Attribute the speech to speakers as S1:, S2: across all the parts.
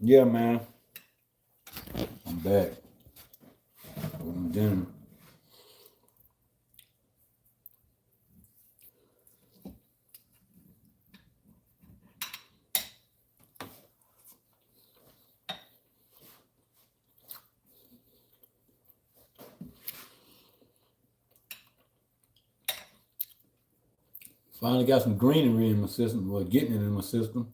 S1: Yeah, man. I'm back. I'm dinner. Finally got some greenery in my system, or getting it in my system.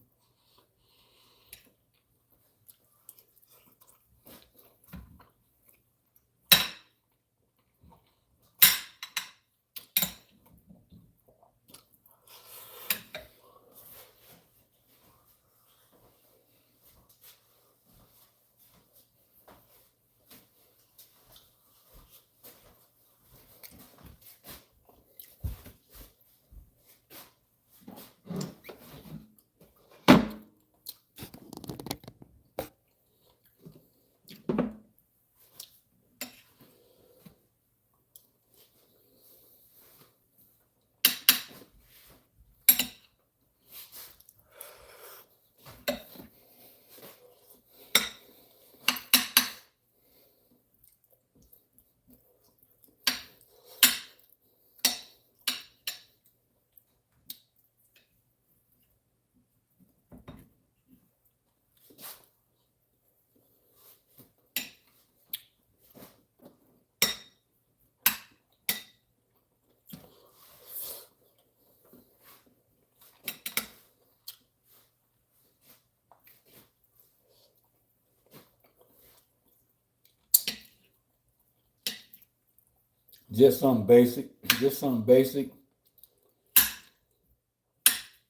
S1: Just something basic. Just something basic.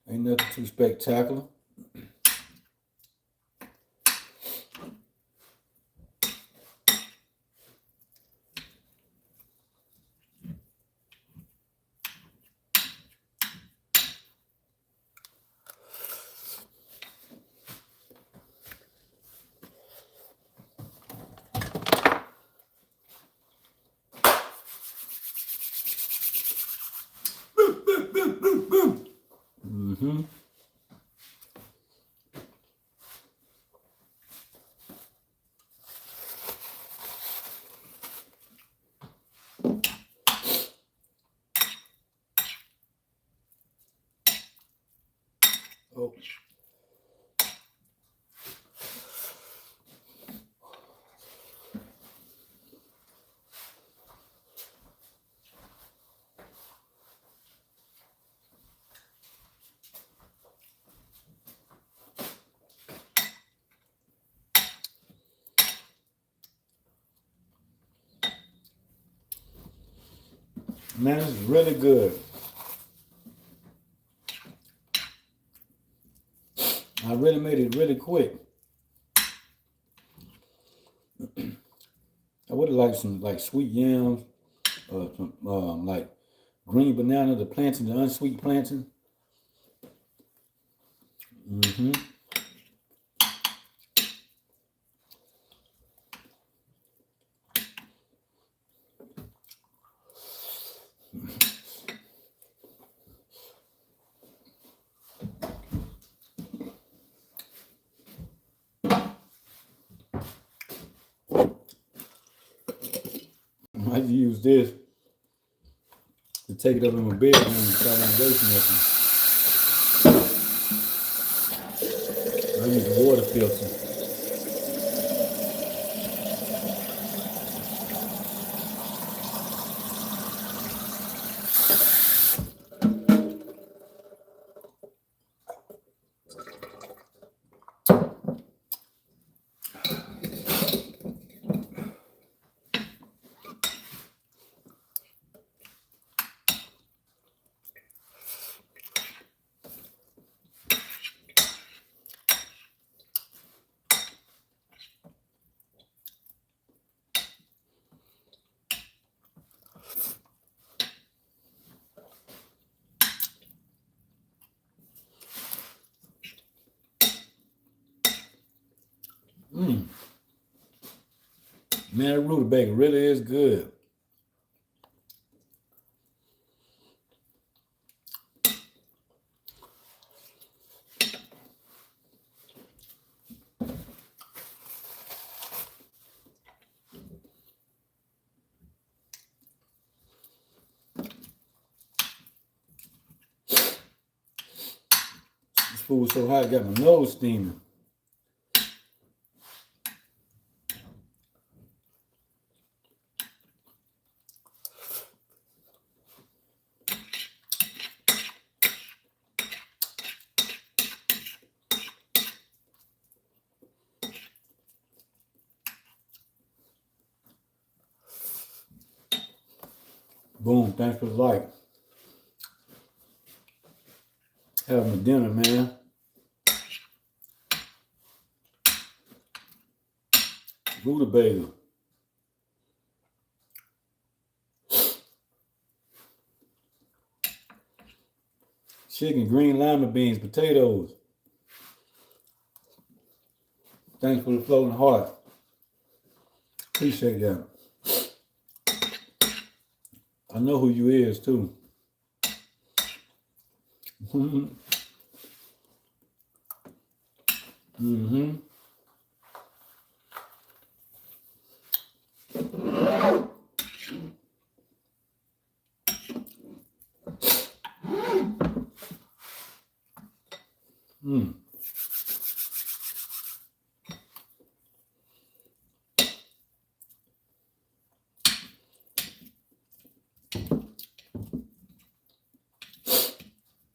S1: Ain't nothing too spectacular. Mm-hmm. Oh. Man, it's really good. I really made it really quick. I would have liked some like sweet yams, some like green banana, the plantain, the unsweet plantain. Mm-hmm. I use this to take it up in my bedroom so I won't waste nothing. I use a water filter. Mm. Man, that rutabaga really is good. food so hot, it got my nose steaming. Boom, thanks for the like. Having a dinner, man. Rutabaga. Chicken, green lima beans, potatoes. Thanks for the floating heart. Appreciate that. I know who you is too. Mm-hmm.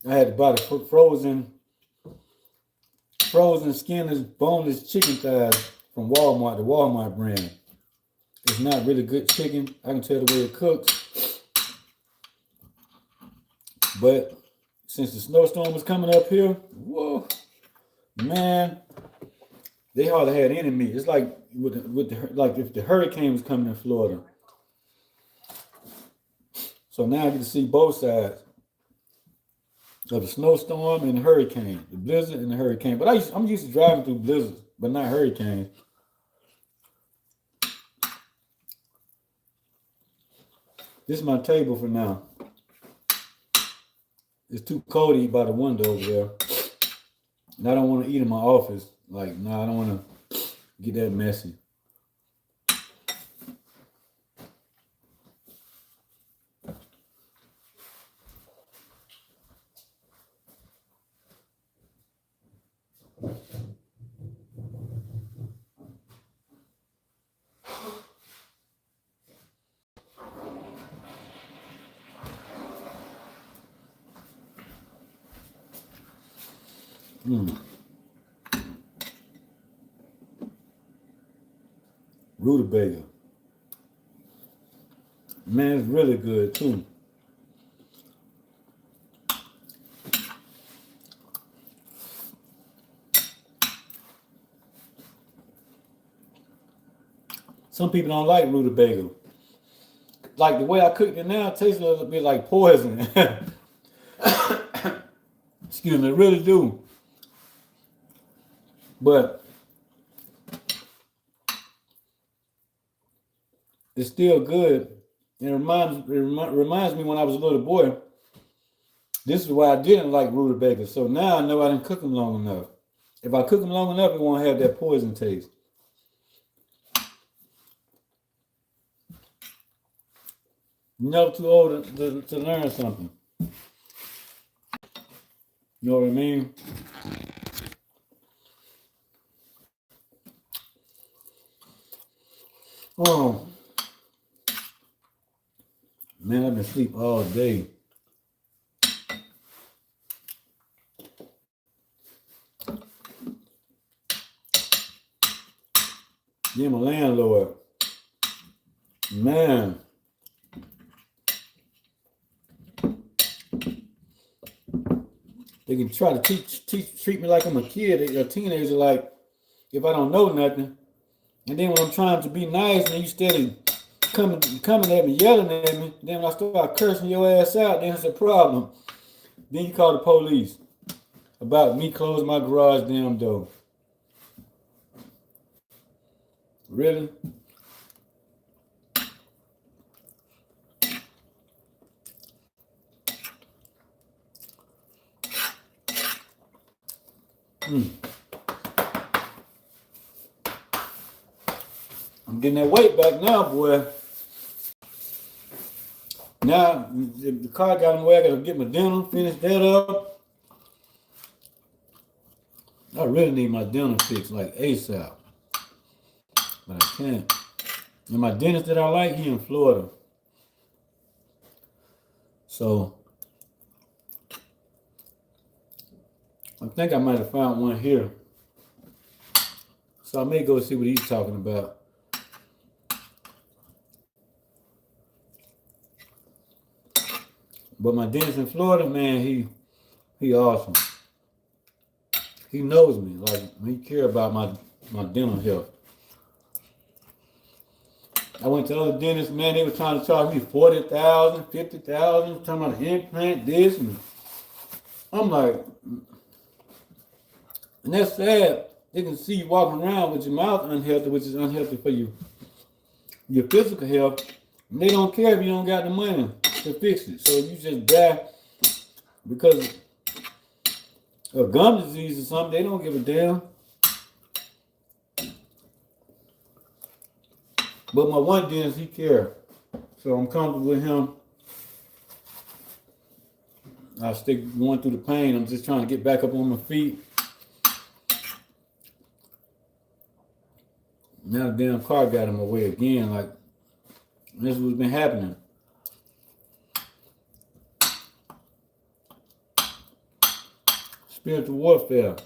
S1: I had to buy the frozen skinless, boneless chicken thighs from Walmart, the Walmart brand. It's not really good chicken. I can tell the way it cooks. But since the snowstorm was coming up here, whoa, man, they hardly had any meat. It's like like if the hurricane was coming in Florida. So now I get to see both sides of the snowstorm and the hurricane, the blizzard and the hurricane. But I'm used to driving through blizzards, but not hurricanes. This is my table for now. It's too cold to eat by the window over there. And I don't want to eat in my office. Like, no, I don't want to get that messy. Rutabaga. Man, it's really good too. Some people don't like rutabaga. Like the way I cook it now, it tastes a little bit like poison. Excuse me, it really do. But it's still good. It reminds me when I was a little boy. This is why I didn't like rutabaga. So now I know I didn't cook them long enough. If I cook them long enough, it won't have that poison taste. You're never too old to learn something. You know what I mean? Oh, man, I've been asleep all day. Yeah, my landlord. Man. They can try to treat me like I'm a kid, a teenager, like if I don't know nothing. And then when I'm trying to be nice and you steady coming at me, yelling at me, then when I start cursing your ass out, then it's a problem. Then you call the police about me closing my garage damn door. Really? I'm getting that weight back now, boy. Now, the car got in the way. I got to get my dinner, finish that up. really need my dental fixed like ASAP, but I can't. And my dentist that I like, he in Florida. So I think I might have found one here. So I may go see what he's talking about. But my dentist in Florida, man, he awesome. He knows me. Like, he care about my dental health. I went to other dentists, man, they were trying to charge me $40,000, $50,000, talking about an implant, this, and I'm like, and that's sad. They can see you walking around with your mouth unhealthy, which is unhealthy for you, your physical health. And they don't care if you don't got the money to fix it. So you just die because of gum disease or something. They don't give a damn. But my one dentist, he care. So I'm comfortable with him. I stick going through the pain. I'm just trying to get back up on my feet. Now the damn car got in my way again. Like, this is what's been happening. Spiritual warfare.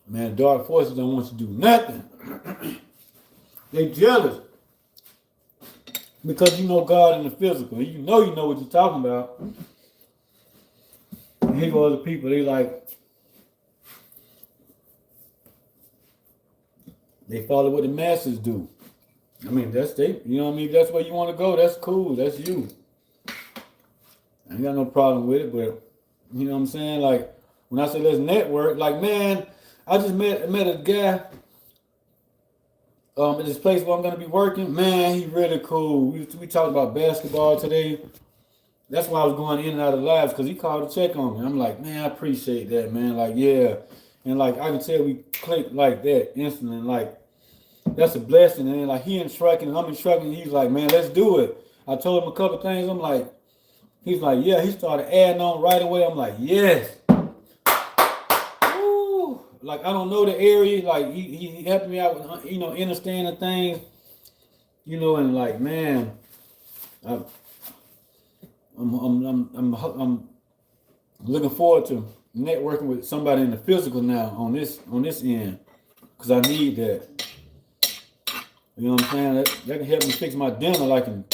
S1: Man, dark forces don't want you to do nothing. They jealous. Because you know God in the physical. You know what you're talking about. And here go other people, they follow what the masses do. I mean, you know what I mean? If that's where you want to go, that's cool. That's you. I ain't got no problem with it, but you know what I'm saying? Like, when I say let's network, like, man, I just met a guy at this place where I'm gonna be working. Man, he really cool. We talked about basketball today. That's why I was going in and out of lives, because he called to check on me. I'm like, man, I appreciate that, man. Like, yeah. And like, I can tell we clicked like that instantly. Like, that's a blessing. And like, he instructing, I'm instructing. He's like, man, let's do it. I told him a couple things. I'm like, he's like, yeah. He started adding on right away. I'm like, yes. Woo. Like, I don't know the area. Like, he helped me out with, you know, understanding things. You know, and like, man, I'm looking forward to networking with somebody in the physical now on this end, because I need that. You know what I'm saying? That can help me fix my dental like in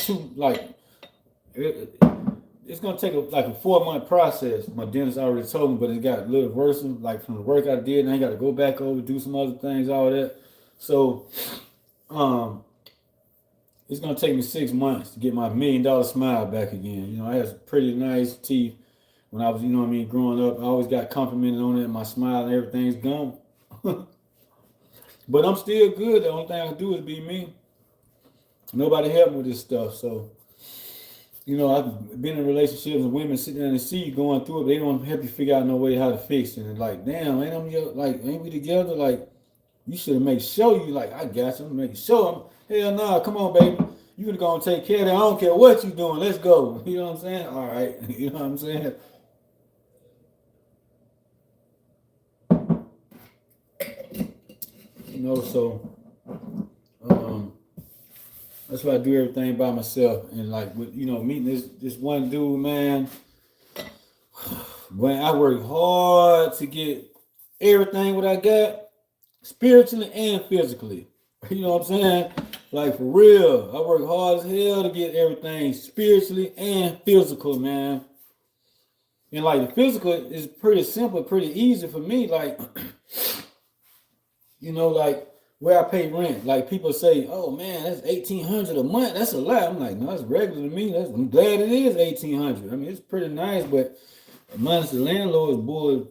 S1: it's gonna take a 4-month process. My dentist already told me, but it got a little worse like from the work I did, and I got to go back over, do some other things, all that. So it's gonna take me 6 months to get my $1 million smile back again. You know, I had some pretty nice teeth when I was, you know what I mean, growing up. I always got complimented on it, my smile and everything's gone. But I'm still good. The only thing I can do is be me. Nobody helped me with this stuff. So, you know, I've been in relationships and women sitting there and see you going through it, but they don't help you figure out no way how to fix it. And like, damn, ain't we together? Like, you should have made sure you like, I got you. I'm making sure. Hell nah, come on, baby. You gonna go and take care of that. I don't care what you doing. Let's go. You know what I'm saying? All right. You know what I'm saying? You know, so that's why I do everything by myself. And like, with, you know, meeting this one dude, man. When I work hard to get everything what I got, spiritually and physically. You know what I'm saying? Like, for real. I work hard as hell to get everything spiritually and physical, man. And like, the physical is pretty simple, pretty easy for me. Like, you know, like where I pay rent. Like, people say, oh man, that's $1,800 a month. That's a lot. I'm like, no, that's regular to me. I'm glad it is $1,800. I mean, it's pretty nice, but minus the landlord's boy,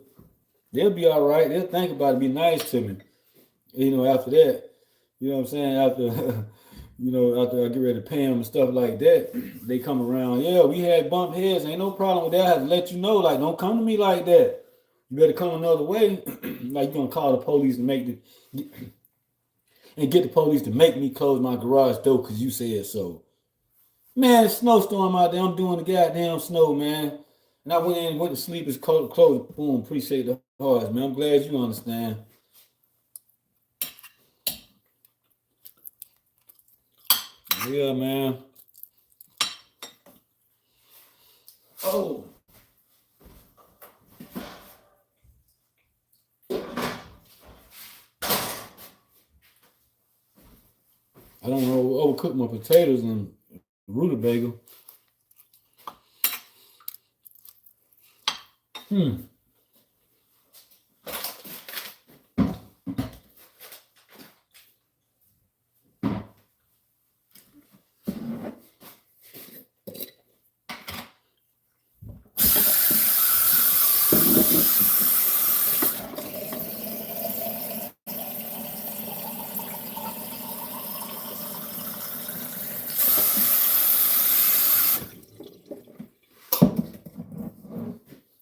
S1: they'll be all right. They'll think about it, be nice to me. You know, after that, you know what I'm saying? After, after I get ready to pay them and stuff like that, they come around. Yeah, we had bump heads. Ain't no problem with that. I have to let you know, like, don't come to me like that. You better come another way. Like, you're going to call the police and make the... and get the police to make me close my garage door because you said so. Man, it's snowstorm out there. I'm doing the goddamn snow, man. And I went in and went to sleep. It's closed. Boom. Appreciate the hearts, man. I'm glad you understand. Yeah, man. Oh. I don't know. Overcook my potatoes and rutabaga.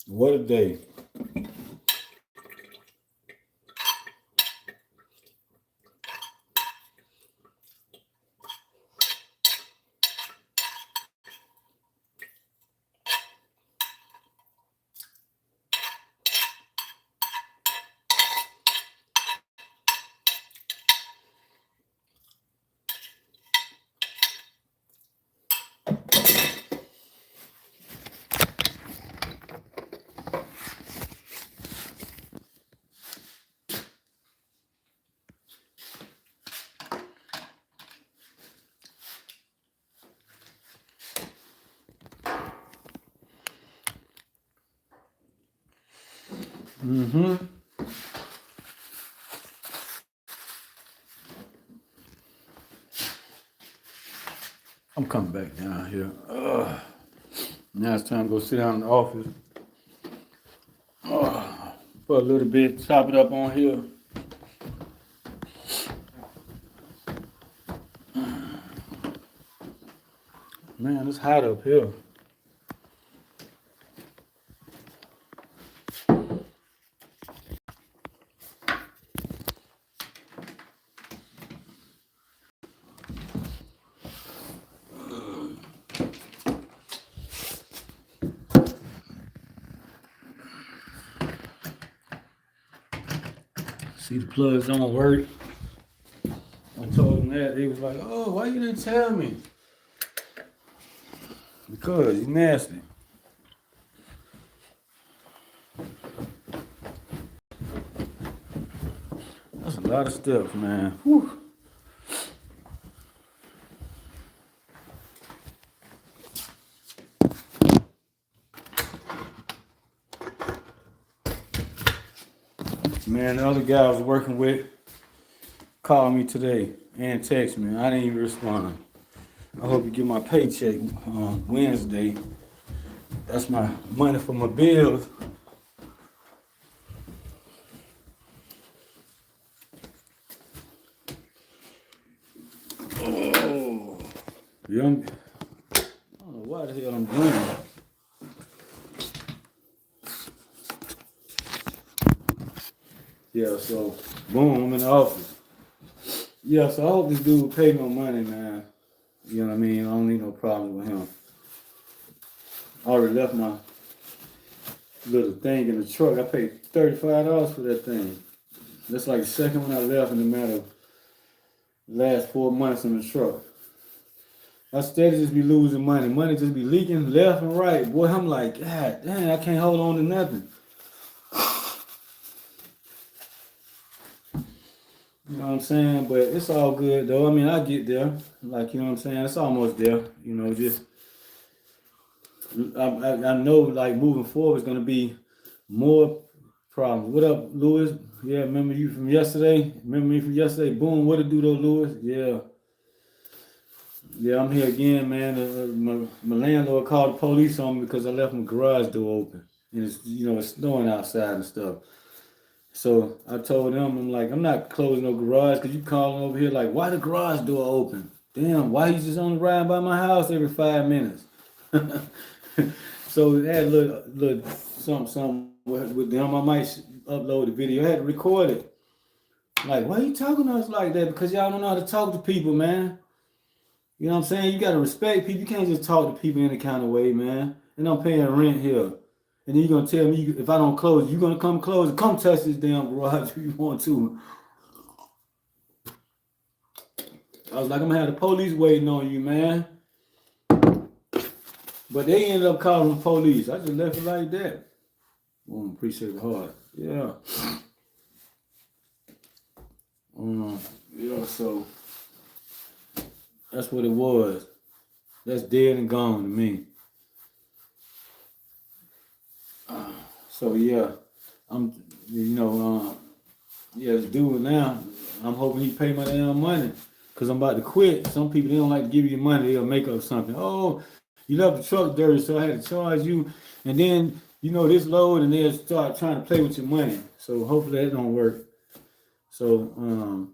S1: What a day. Mm-hmm. I'm coming back down here. Now it's time to go sit down in the office. For a little bit, chop it up on here. Man, it's hot up here. See, the plugs don't work. I told them that. They was like, oh, why you didn't tell me? Because he's nasty. That's a lot of steps, man. Whew. Man, the other guy I was working with called me today and texted me. I didn't even respond. I hope you get my paycheck on Wednesday. That's my money for my bills. Oh, yeah, I don't know why the hell I'm doing that. Yeah, so boom, I'm in the office. Yeah, so I hope this dude pay no money, man. You know what I mean? I don't need no problem with him. I already left my little thing in the truck. I paid $35 for that thing. That's like the second one I left in the matter of the last 4 months in the truck. I steady just be losing money. Money just be leaking left and right. Boy, I'm like, God damn, I can't hold on to nothing. You know what I'm saying? But it's all good though. I mean, I get there. Like, you know what I'm saying? It's almost there. You know, just I know like moving forward is gonna be more problems. What up, Lewis? Yeah, remember you from yesterday? Remember me from yesterday? Boom, what it do though, Lewis? Yeah. Yeah, I'm here again, man. My landlord called the police on me because I left my garage door open. And it's, you know, it's snowing outside and stuff. So I told him, I'm like, I'm not closing no garage because you calling over here like, why the garage door open? Damn, why you just only riding by my house every 5 minutes? So had a little something with them. I might upload the video. I had to record it. Like, why you talking to us like that? Because y'all don't know how to talk to people, man. You know what I'm saying? You gotta respect people. You can't just talk to people any kind of way, man. And I'm paying rent here. And then you're gonna tell me if I don't close, you're gonna come close and come touch this damn garage if you want to. I was like, I'm gonna have the police waiting on you, man. But they ended up calling the police. I just left it like that. Appreciate the heart. Yeah. Yeah, so that's what it was. That's dead and gone to me. So yeah, I'm, yeah, this dude now, I'm hoping he pay my damn money. Cause I'm about to quit. Some people, they don't like to give you money, they'll make up something. Oh, you left the truck dirty, so I had to charge you. And then, this load, and they'll start trying to play with your money. So hopefully that don't work. So,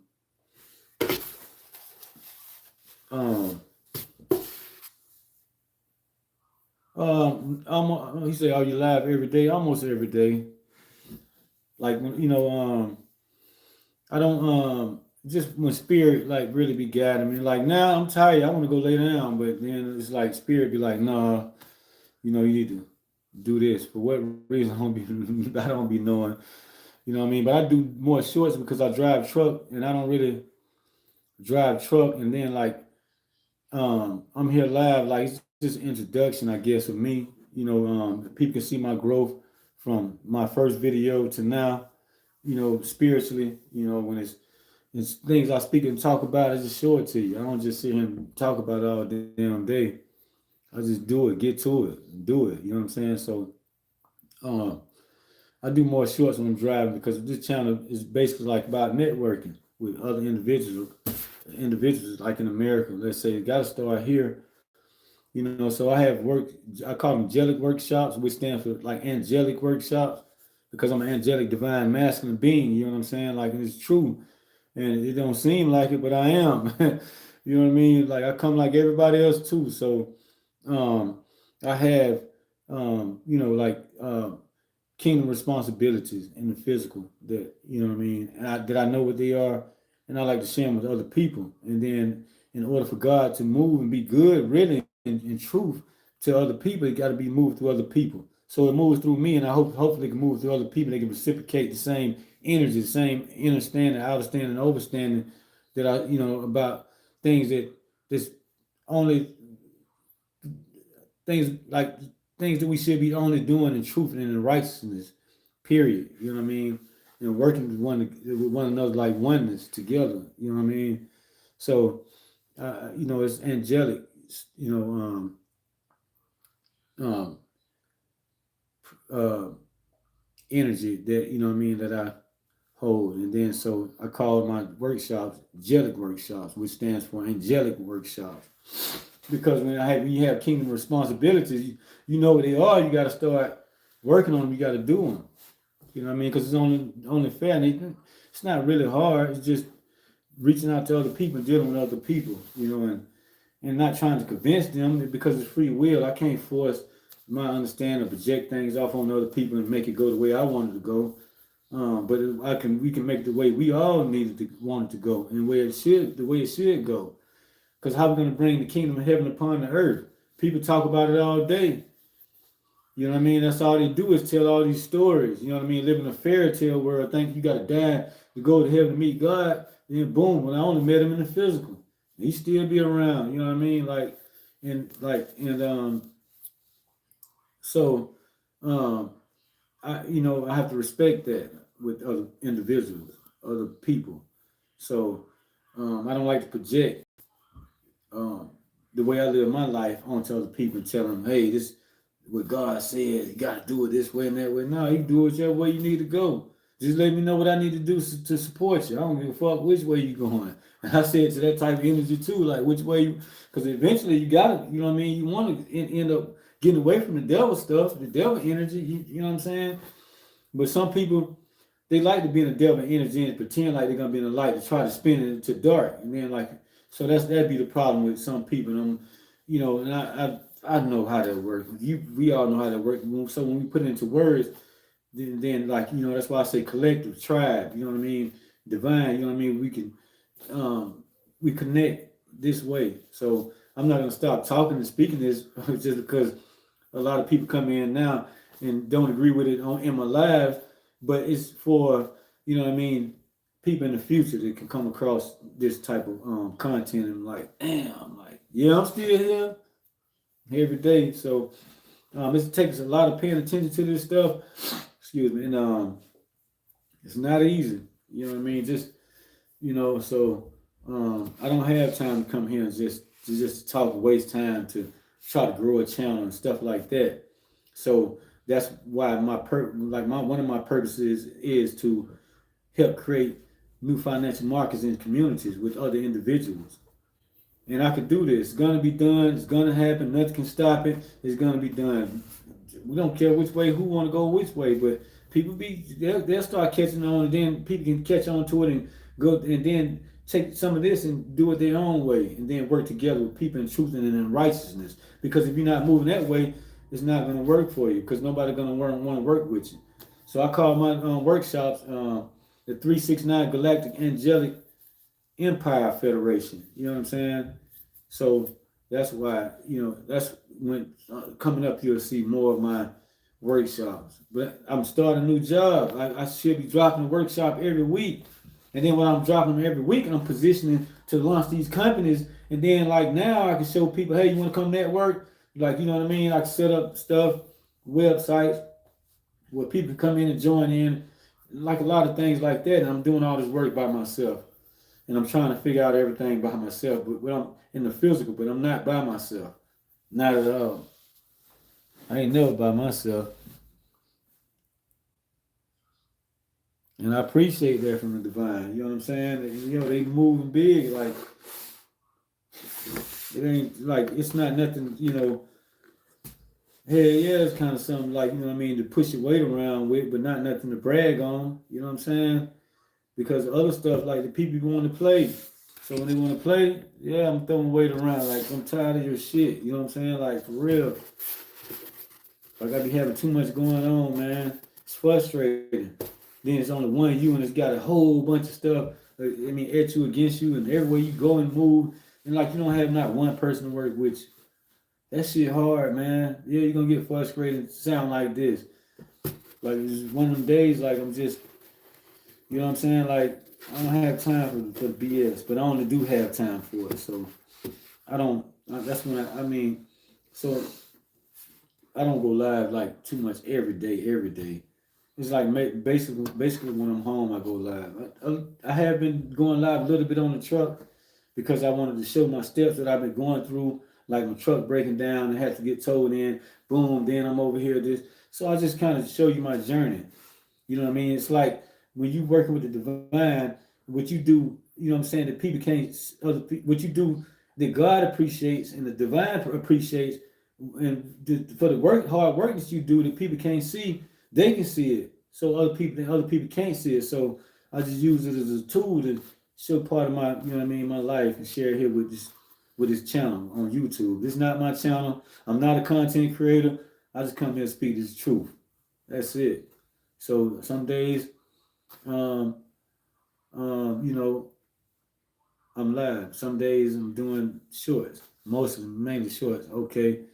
S1: he said, "Are you live every day?" Almost every day. Like I don't just when spirit like really be guiding me. Like now I'm tired, I want to go lay down, but then it's like spirit be like, nah, you need to do this. For what reason? I don't be knowing. You know what I mean? But I do more shorts because I drive truck, and I don't really drive truck. And then like I'm here live, like it's just an introduction, I guess, of me. People can see my growth from my first video to now. Spiritually. When it's things I speak and talk about, I just show it to you. I don't just sit here and talk about it all damn day. I just do it, get to it, do it. You know what I'm saying? So, I do more shorts when I'm driving because this channel is basically like about networking with other individuals like in America. Let's say you got to start here. So I have I call them angelic workshops, which stands for like angelic workshops because I'm an angelic divine masculine being. You know what I'm saying? Like, and it's true. And it don't seem like it, but I am. You know what I mean? Like I come like everybody else too. So I have like kingdom responsibilities in the physical that what I mean, and that I know what they are, and I like to share them with other people. And then in order for God to move and be good, really in truth to other people, it got to be moved through other people. So it moves through me, and I hopefully it can move through other people. They can reciprocate the same energy, the same understanding, understanding, overstanding that I about things that this only things like things that we should be only doing in truth and in righteousness. Period. You know what I mean? And working with one another like oneness together. You know what I mean? So, it's angelic. You know, energy that what I mean that I hold, and then so I call my workshops angelic workshops, which stands for angelic workshops. Because when you have kingdom responsibilities, you know what they are. You got to start working on them. You got to do them. You know what I mean? Because it's only fair. And it's not really hard. It's just reaching out to other people, dealing with other people. And not trying to convince them because it's free will. I can't force my understanding or project things off on other people and make it go the way I want it to go. But we can make the way we all want it to go, and the way it should go. Because how we going to bring the kingdom of heaven upon the earth? People talk about it all day. You know what I mean? That's all they do is tell all these stories. You know what I mean? Live in a fairy tale world. Think you got to die to go to heaven to meet God. Then boom, when I only met him in the physical, he still be around. You know what I mean? So, I have to respect that with other individuals, other people. So, I don't like to project the way I live my life onto other people and tell them, hey, this what God said, you got to do it this way and that way. No, you do it whichever way you need to go. Just let me know what I need to do to support you. I don't give a fuck which way you going. And I said to that type of energy too, like which way you, because eventually you got to, you know what I mean? You want to end up getting away from the devil stuff, the devil energy, you know what I'm saying? But some people, they like to be in the devil energy and pretend like they're going to be in the light to try to spin it into dark. And then so that'd be the problem with some people. And I know how that works. We all know how that works. So when we put it into words, then that's why I say collective, tribe. You know what I mean? divine. You know what I mean? We connect this way. So I'm not gonna stop talking and speaking this just because a lot of people come in now and don't agree with it in my live, but it's for, you know what I mean, people in the future that can come across this type of content and like, damn, I'm like, yeah, I'm still here every day. So it takes a lot of paying attention to this stuff. Excuse me, and it's not easy. You know what I mean? Just so I don't have time to come here and just talk, waste time to try to grow a channel and stuff like that. So that's why one of my purposes is to help create new financial markets in communities with other individuals. And I could do this. It's gonna be done. It's gonna happen. Nothing can stop it. It's gonna be done. We don't care which way, who want to go which way, but they'll start catching on, and then people can catch on to it and go, and then take some of this and do it their own way, and then work together with people in truth and in righteousness. Because if you're not moving that way, it's not going to work for you. Because nobody's going to want to work with you. So I call my workshops the 369 Galactic Angelic Empire Federation. You know what I'm saying? So that's why, that's when coming up you'll see more of my workshops. But I'm starting a new job. I should be dropping a workshop every week. And then when I'm dropping them every week, I'm positioning to launch these companies. And then like now I can show people, hey, you want to come network? Like, you know what I mean? I can set up stuff, websites where people can come in and join in, like a lot of things like that. And I'm doing all this work by myself. And I'm trying to figure out everything by myself. But I'm in the physical, but I'm not by myself. Not at all. I ain't never by myself. And I appreciate that from the divine. You know what I'm saying? They moving big. Like, it ain't like, it's not nothing, hell yeah, it's kind of something like, you know what I mean, to push your weight around with, but not nothing to brag on. You know what I'm saying? Because other stuff, like the people want to play. So when they want to play, yeah, I'm throwing weight around. Like, I'm tired of your shit. You know what I'm saying? Like, for real. Like, I be having too much going on, man. It's frustrating. Then it's only one you, and it's got a whole bunch of stuff, at you, against you, and everywhere you go and move, and like you don't have not one person to work with you. That shit hard, man. Yeah, you're gonna get frustrated and sound like this. Like, it's one of them days, like, I'm just, you know what I'm saying? Like, I don't have time for BS, but I only do have time for it. So that's when so I don't go live like too much every day. It's like basically when I'm home, I go live. I have been going live a little bit on the truck because I wanted to show my steps that I've been going through, like my truck breaking down and had to get towed in. Boom, then I'm over here. So I just kind of show you my journey. You know what I mean? It's like when you working with the divine, what you do, you know what I'm saying, that people can't, what you do that God appreciates and the divine appreciates, and for the hard work that you do that people can't see, they can see it. So other people can't see it. So I just use it as a tool to show part of my, you know what I mean, my life, and share it here with this channel on YouTube. This is not my channel. I'm not a content creator. I just come here to speak this truth. That's it. So some days, I'm live. Some days I'm doing shorts. Most of them, mainly shorts. Okay.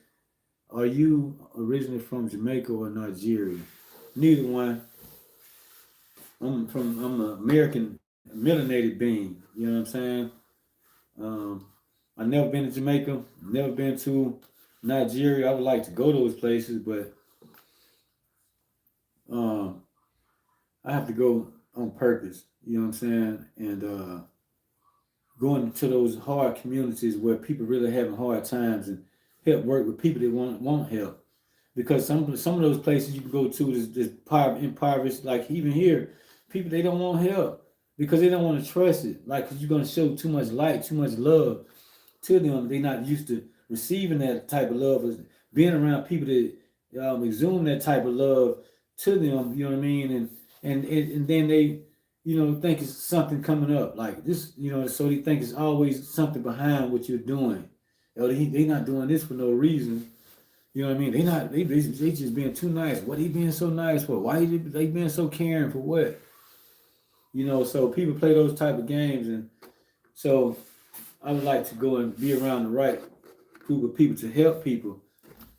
S1: Are you originally from Jamaica or Nigeria? Neither one. I'm an American melanated being. You know what I'm saying? I've never been to Jamaica. Never been to Nigeria. I would like to go to those places, but I have to go on purpose. You know what I'm saying? And going to those hard communities where people really having hard times, and help work with people that want help. Because some of those places you can go to is impoverished, like even here, people, they don't want help because they don't want to trust it. Like, cause you're gonna show too much light, too much love to them. They're not used to receiving that type of love, or being around people that exude that type of love to them. You know what I mean? And then they, think it's something coming up like this. So they think it's always something behind what you're doing. They not doing this for no reason. You know what I mean? They just being too nice. What he being so nice for? Why they being so caring for what? You know, so people play those type of games, and so I would like to go and be around the right group of people to help people.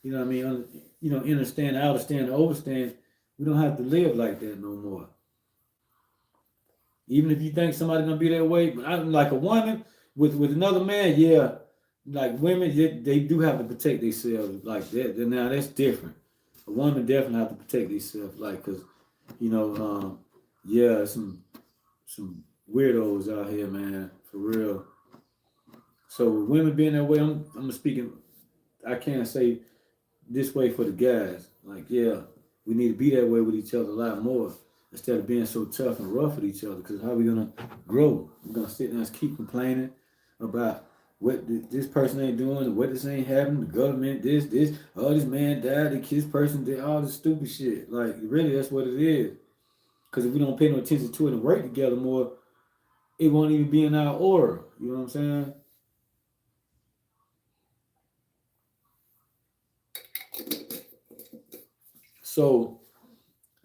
S1: You know what I mean? You know, understand, understand, overstand. We don't have to live like that no more. Even if you think somebody's gonna be that way, but I'm like a woman with another man, yeah. Like women, they do have to protect themselves like that. Now that's different. A woman definitely have to protect themselves, like, cause you know, yeah, some weirdos out here, man, for real. So with women being that way, I'm speaking. I can't say this way for the guys. Like, yeah, we need to be that way with each other a lot more instead of being so tough and rough with each other. Because how are we gonna grow? We're gonna sit there and keep complaining about what this person ain't doing, what this ain't happening, the government, this, oh, this man died, this person did all this stupid shit. Like, really, that's what it is. Because if we don't pay no attention to it and work together more, it won't even be in our order. You know what I'm saying? So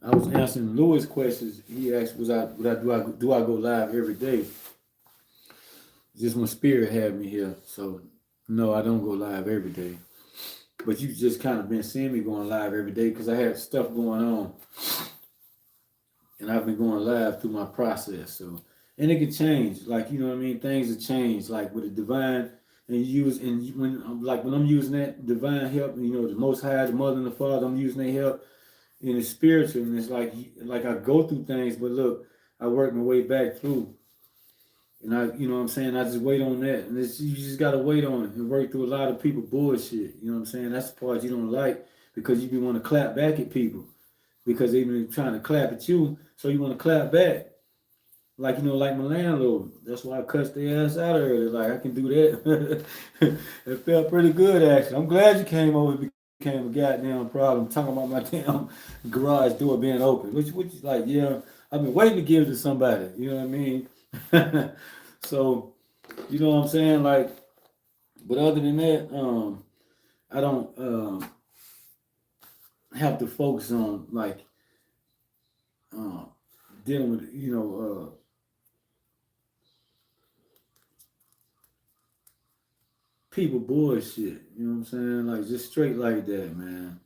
S1: I was answering Louis' questions. He asked, do I go live every day? Just when Spirit had me here. So no, I don't go live every day. But you just kind of been seeing me going live every day because I had stuff going on, and I've been going live through my process. So and it could change, like you know what I mean. Things have changed, like with the divine when I'm using that divine help, you know, the Most High, the Mother and the Father, I'm using their help in the spiritual, and it's like I go through things, but look, I work my way back through, and you know what I'm saying, I just wait on that, and you just gotta wait on it and work through a lot of people bullshit. You know what I'm saying? That's the part you don't like because you be want to clap back at people because they been trying to clap at you, so you want to clap back. Like, you know, like my landlord. That's why I cussed their ass out earlier. Like, I can do that. It felt pretty good, actually. I'm glad you came over. It became a goddamn problem. Talking about my damn garage door being open. Which is like, yeah, I've been waiting to give it to somebody. You know what I mean? So, you know what I'm saying? Like, but other than that, I don't have to focus on, like, uh, dealing with, you know, people bullshit. You know what I'm saying? Like just straight like that, man.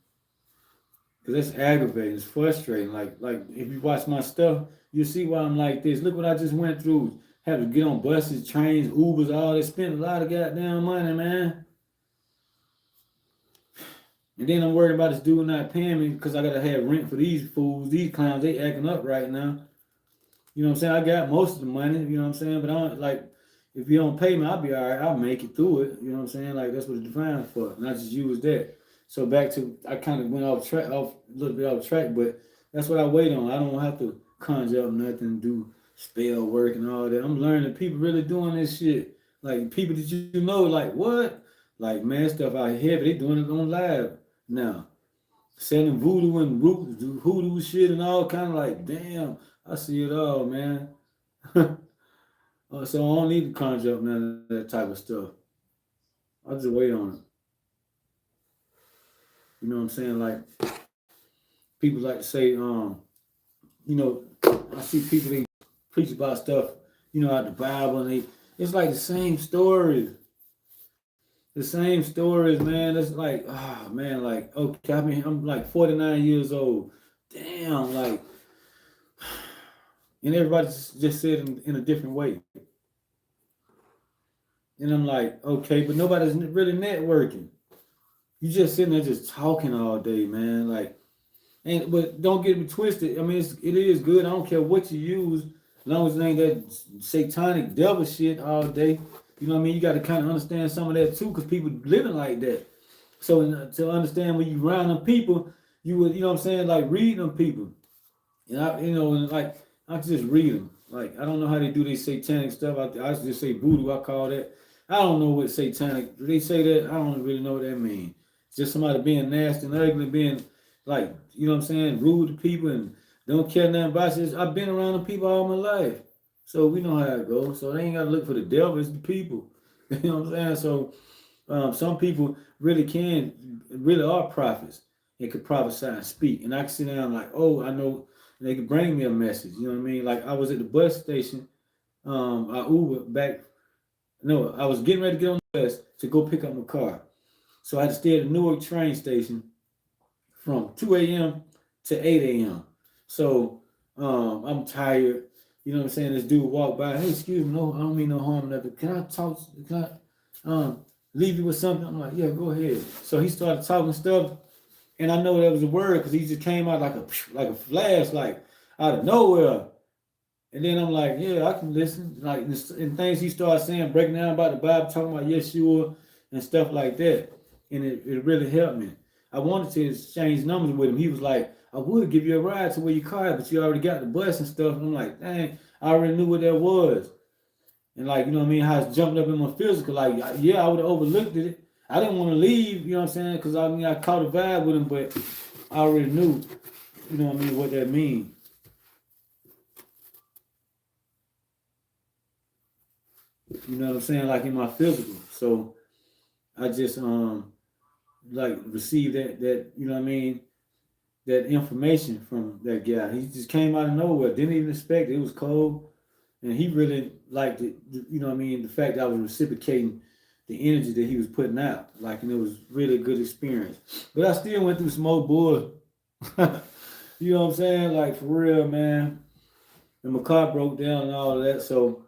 S1: Cause that's aggravating. It's frustrating. Like if you watch my stuff, you see why I'm like this. Look what I just went through. Had to get on buses, trains, Ubers, all that. Spent a lot of goddamn money, man. And then I'm worried about this dude not paying me because I gotta have rent for these fools. These clowns, they acting up right now. You know what I'm saying? I got most of the money, you know what I'm saying? But I don't like if you don't pay me, I'll be all right. I'll make it through it. You know what I'm saying? Like that's what it's defined for. And I just use that. So back to I kind of went off a little bit off track, but that's what I wait on. I don't have to conjure up nothing, do spell work and all that. I'm learning people really doing this shit. Like people that you know, like what? Like man, stuff out here, but they doing it on live now. Selling voodoo and hoodoo shit and all kind of like, damn, I see it all, man. So I don't need to conjure up none of that type of stuff. I just wait on it. You know what I'm saying? Like people like to say, you know, I see people they preach about stuff, you know, out the Bible, and it's like the same stories. The same stories, man. It's like, ah, man, like, okay, I mean, I'm like 49 years old. Damn, like, and everybody just said in a different way. And I'm like, okay, but nobody's really networking. You just sitting there just talking all day, man. Like, and but don't get me twisted. I mean, it is good. I don't care what you use, as long as it ain't that satanic devil shit all day. You know what I mean? You got to kind of understand some of that too, because people living like that. So to understand when you round them people, you would, you know what I'm saying, like read them people. And I, you know, and like I just read them. Like I don't know how they do this satanic stuff. I just say voodoo. I call that. I don't know what satanic. They say that. I don't really know what that means. It's just somebody being nasty and ugly, being like, you know what I'm saying, rude to people and don't care nothing about it. I've been around the people all my life, so we know how it goes. So they ain't got to look for the devil. It's the people. You know what I'm saying? So some people really are prophets and could prophesy and speak. And I can sit down like, oh, I know and they could bring me a message. You know what I mean? Like I was at the bus station. I Uber back. No, I was getting ready to get on the bus to go pick up my car. So I had to stay at the Newark train station from 2 a.m. to 8 a.m. So I'm tired. You know what I'm saying? This dude walked by. Hey, excuse me, no, I don't mean no harm, nothing. Can I talk? Can I leave you with something? I'm like, yeah, go ahead. So he started talking stuff, and I know that was a word because he just came out like a flash, like out of nowhere. And then I'm like, yeah, I can listen. Like and things he started saying, breaking down about the Bible, talking about Yeshua and stuff like that. And it really helped me. I wanted to exchange numbers with him. He was like, I would give you a ride to where you car, but you already got the bus and stuff. And I'm like, dang, I already knew what that was. And like, you know what I mean, how it's jumping up in my physical. Like, yeah, I would have overlooked it. I didn't want to leave, you know what I'm saying? Because I mean, I caught a vibe with him, but I already knew, you know what I mean, what that means. You know what I'm saying? Like in my physical. So I just like received that, you know what I mean, that information from that guy. He just came out of nowhere, didn't even expect it. It was cold. And he really liked it, you know what I mean, the fact that I was reciprocating the energy that he was putting out. Like, and it was really a good experience. But I still went through some old bull. You know what I'm saying? Like for real, man. And my car broke down and all of that. So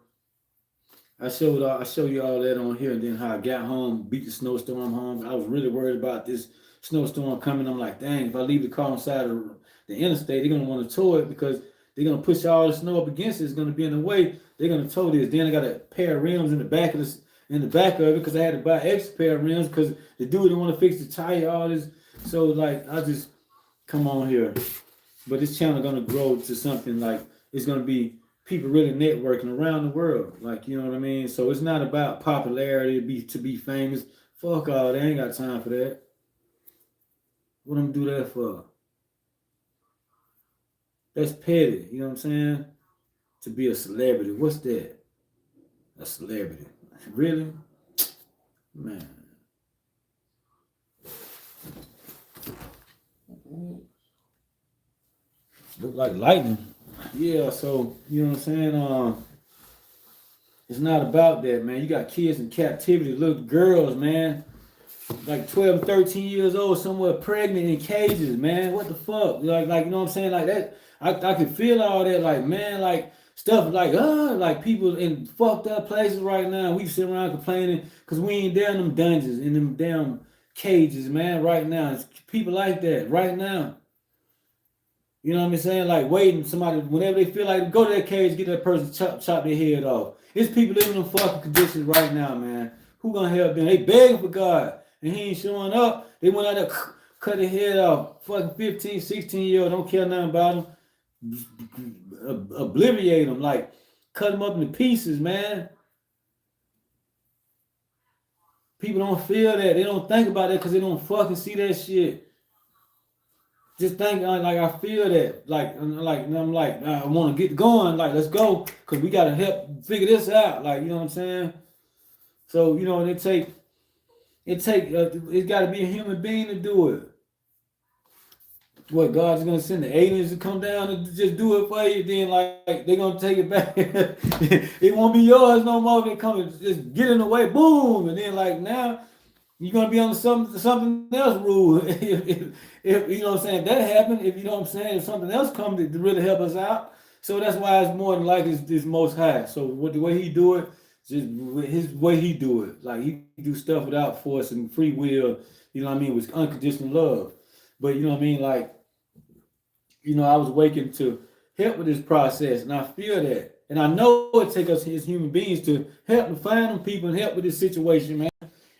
S1: I show you all that on here, and then how I got home, beat the snowstorm home. I was really worried about this snowstorm coming. I'm like, dang, if I leave the car on the side of the interstate, they're gonna want to tow it because they're gonna push all the snow up against it. It's gonna be in the way. They're gonna tow this. Then I got a pair of rims in the back of it because I had to buy extra pair of rims because the dude didn't want to fix the tire, all this. So like I just come on here. But this channel gonna grow to something like it's gonna be people really networking around the world. Like, you know what I mean? So it's not about popularity to be famous. Fuck all that. I ain't got time for that. What I'm gonna do that for? That's petty. You know what I'm saying? To be a celebrity. What's that? A celebrity. Really? Man. Look like lightning. Yeah, so you know what I'm saying? It's not about that, man. You got kids in captivity, little girls, man. Like 12, 13 years old, somewhere pregnant in cages, man. What the fuck? Like you know what I'm saying? Like that, I can feel all that, like, man, like stuff like people in fucked up places right now. We sit around complaining because we ain't there in them dungeons, in them damn cages, man, right now. It's people like that right now. You know what I'm saying? Like waiting somebody whenever they feel like go to that cage, get that person chop their head off. It's people living in fucking conditions right now, man. Who gonna help them? They begging for God. And he ain't showing up. They went out there, cut their head off. Fucking 15, 16-year-old, don't care nothing about them. Obliviate them, like cut them up into pieces, man. People don't feel that. They don't think about that because they don't fucking see that shit. Just think like I feel that, like I'm like I want to get going, like let's go, cause we gotta help figure this out, like you know what I'm saying. So you know, and it's got to be a human being to do it. What God's gonna send the aliens to come down and just do it for you? Then like they're gonna take it back. It won't be yours no more. They come and just get in the way, boom, and then like now. You're gonna be on something else rule. If you know what I'm saying, if that happened, if you know what I'm saying, if something else comes to really help us out. So that's why it's more than likely it's most high. So what the way he do it, just his way he do it. Like he do stuff without force and free will, you know what I mean, with unconditional love. But you know what I mean, like, you know, I was waking to help with this process, and I feel that. And I know it takes us as human beings to help to find them people and help with this situation, man.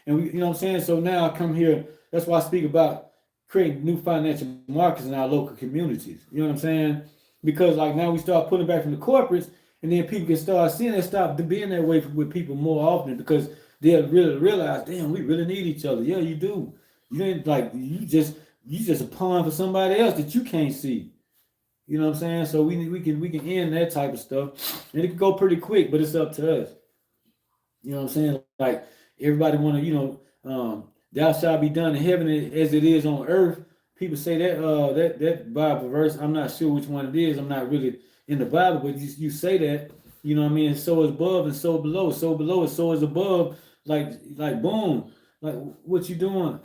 S1: And we, you know what I'm saying? So now I come here, that's why I speak about creating new financial markets in our local communities. You know what I'm saying? Because like now we start pulling back from the corporates, and then people can start seeing that stop being that way with people more often because they'll really realize, damn, we really need each other. Yeah, you do. You ain't like you just a pawn for somebody else that you can't see. You know what I'm saying? So we can end that type of stuff, and it can go pretty quick, but it's up to us. You know what I'm saying? Like everybody want to, you know, thou shalt be done in heaven as it is on earth. people say that Bible verse. I'm not sure which one it is. I'm not really in the Bible, but you say that. You know what I mean? So is above and so below. So below and so is above. Like boom. Like what you doing?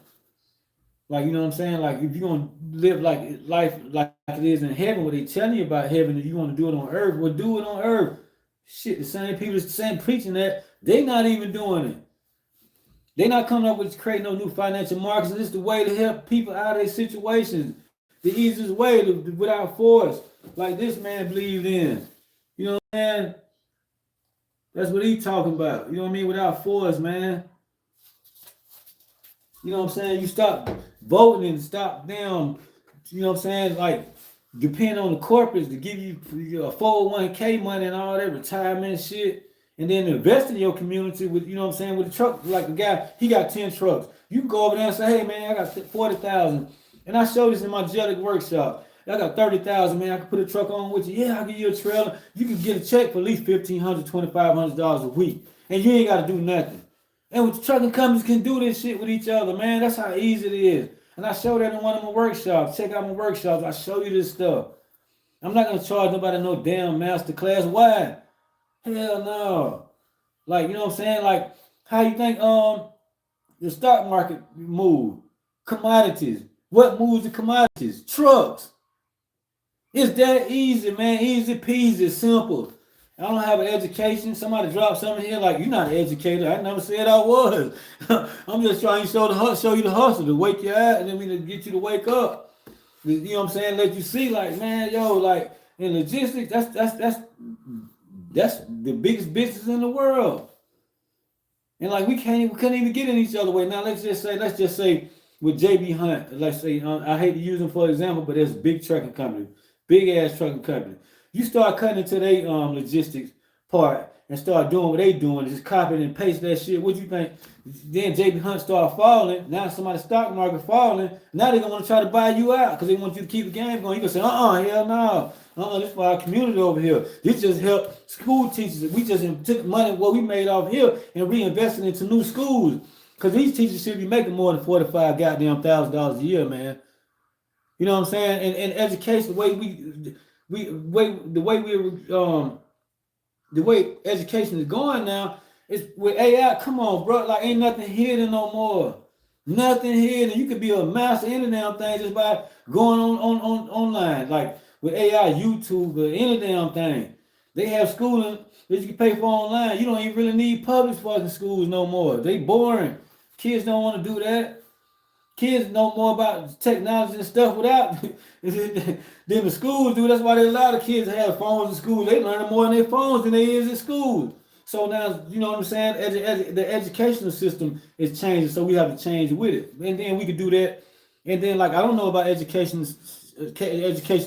S1: Like, you know what I'm saying? Like, if you're gonna live like life like it is in heaven, where they telling you about heaven, if you want to do it on earth, well, do it on earth. Shit, the same people, the same preaching that, they not even doing it. They not coming up with creating no new financial markets. And this is the way to help people out of their situations. The easiest way without force, like this man believed in. You know what I'm saying? That's what he talking about. You know what I mean? Without force, man. You know what I'm saying? You stop voting and stop them, you know what I'm saying? Like, depend on the corporates to give you a 401k money and all that retirement shit. And then invest in your community with, you know what I'm saying, with the truck. Like the guy, he got 10 trucks. You can go over there and say, hey man, I got 40,000. And I showed this in my Jellic workshop. I got 30,000, man. I can put a truck on with you. Yeah, I'll give you a trailer. You can get a check for at least $1,500, $2,500 a week. And you ain't got to do nothing. And with the trucking companies can do this shit with each other, man. That's how easy it is. And I showed that in one of my workshops. Check out my workshops. I show you this stuff. I'm not gonna charge nobody no damn master class. Why? Hell no. Like, you know what I'm saying? Like, how you think the stock market move? Commodities. What moves the commodities? Trucks. It's that easy, man. Easy peasy, simple. I don't have an education. Somebody dropped something here like, you're not an educator. I never said I was. I'm just trying to show you the hustle, to wake you out, and then to get you to wake up. You know what I'm saying? Let you see, like, man, yo, like in logistics, that's the biggest business in the world. And like we couldn't even get in each other way. Now let's just say with JB Hunt, let's say I hate to use him for example, but there's a big trucking company, big ass trucking company. You start cutting into their logistics part and start doing what they doing, just copying and paste that shit. What you think? Then JB Hunt start falling. Now somebody's stock market falling. Now they're gonna want to try to buy you out because they want you to keep the game going. You gonna say, hell no. This for our community over here. This just helped school teachers. We just took money what we made off here and reinvested into new schools. Because these teachers should be making more than $45 goddamn $1,000 a year, man. You know what I'm saying? And education, the way education is going now, is with AI. Come on, bro. Like ain't nothing hidden no more. Nothing hidden. You could be a master in the damn thing just by going on online. Like with AI, YouTube, or any damn thing. They have schooling that you can pay for online. You don't even really need public fucking schools no more. They boring. Kids don't want to do that. Kids know more about technology and stuff without than the schools do. That's why a lot of kids have phones in school. They learn more on their phones than they is in school. So now, you know what I'm saying? The educational system is changing, so we have to change with it. And then we could do that. And then, like, I don't know about education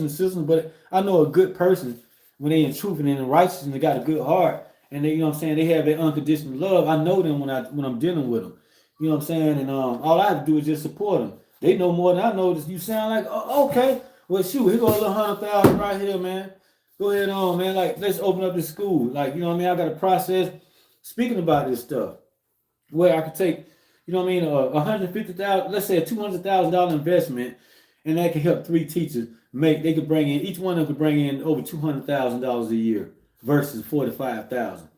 S1: system, but I know a good person when they in truth and in righteousness and they got a good heart and they, you know what I'm saying, they have that unconditional love. I know them when I'm dealing with them. You know what I'm saying? And all I have to do is just support them. They know more than I know. You sound like, oh, okay. Well, shoot, here go a little 100,000 right here, man. Go ahead on, man. Like, let's open up this school. Like, you know what I mean? I got a process speaking about this stuff where I could take, you know what I mean, $150,000, let's say a $200,000 investment, and that could help 3 teachers they could bring in, each one of them could bring in over $200,000 a year versus $45,000.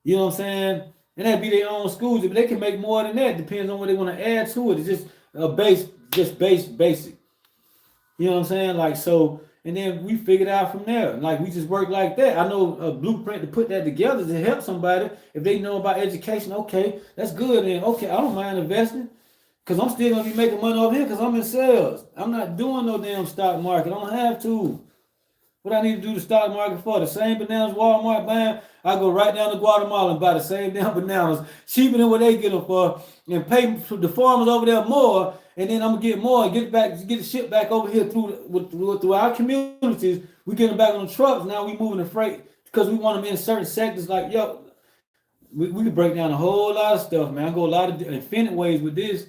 S1: You know what I'm saying? And that'd be their own schools, but they can make more than that. Depends on what they want to add to it. It's just a basic. You know what I'm saying? Like, so, and then we figured out from there. Like, we just work like that. I know a blueprint to put that together to help somebody. If they know about education, okay, that's good. And okay, I don't mind investing because I'm still going to be making money over here because I'm in sales. I'm not doing no damn stock market. I don't have to. What I need to do the stock market for? The same bananas Walmart buying, I go right down to Guatemala and buy the same damn bananas, cheaper than what they get them for, and pay the farmers over there more, and then I'm gonna get more and get the shit back over here through our communities. We get them back on the trucks. Now we moving the freight because we want them in certain sectors. Like, yo, we can break down a whole lot of stuff, man. I go a lot of infinite ways with this.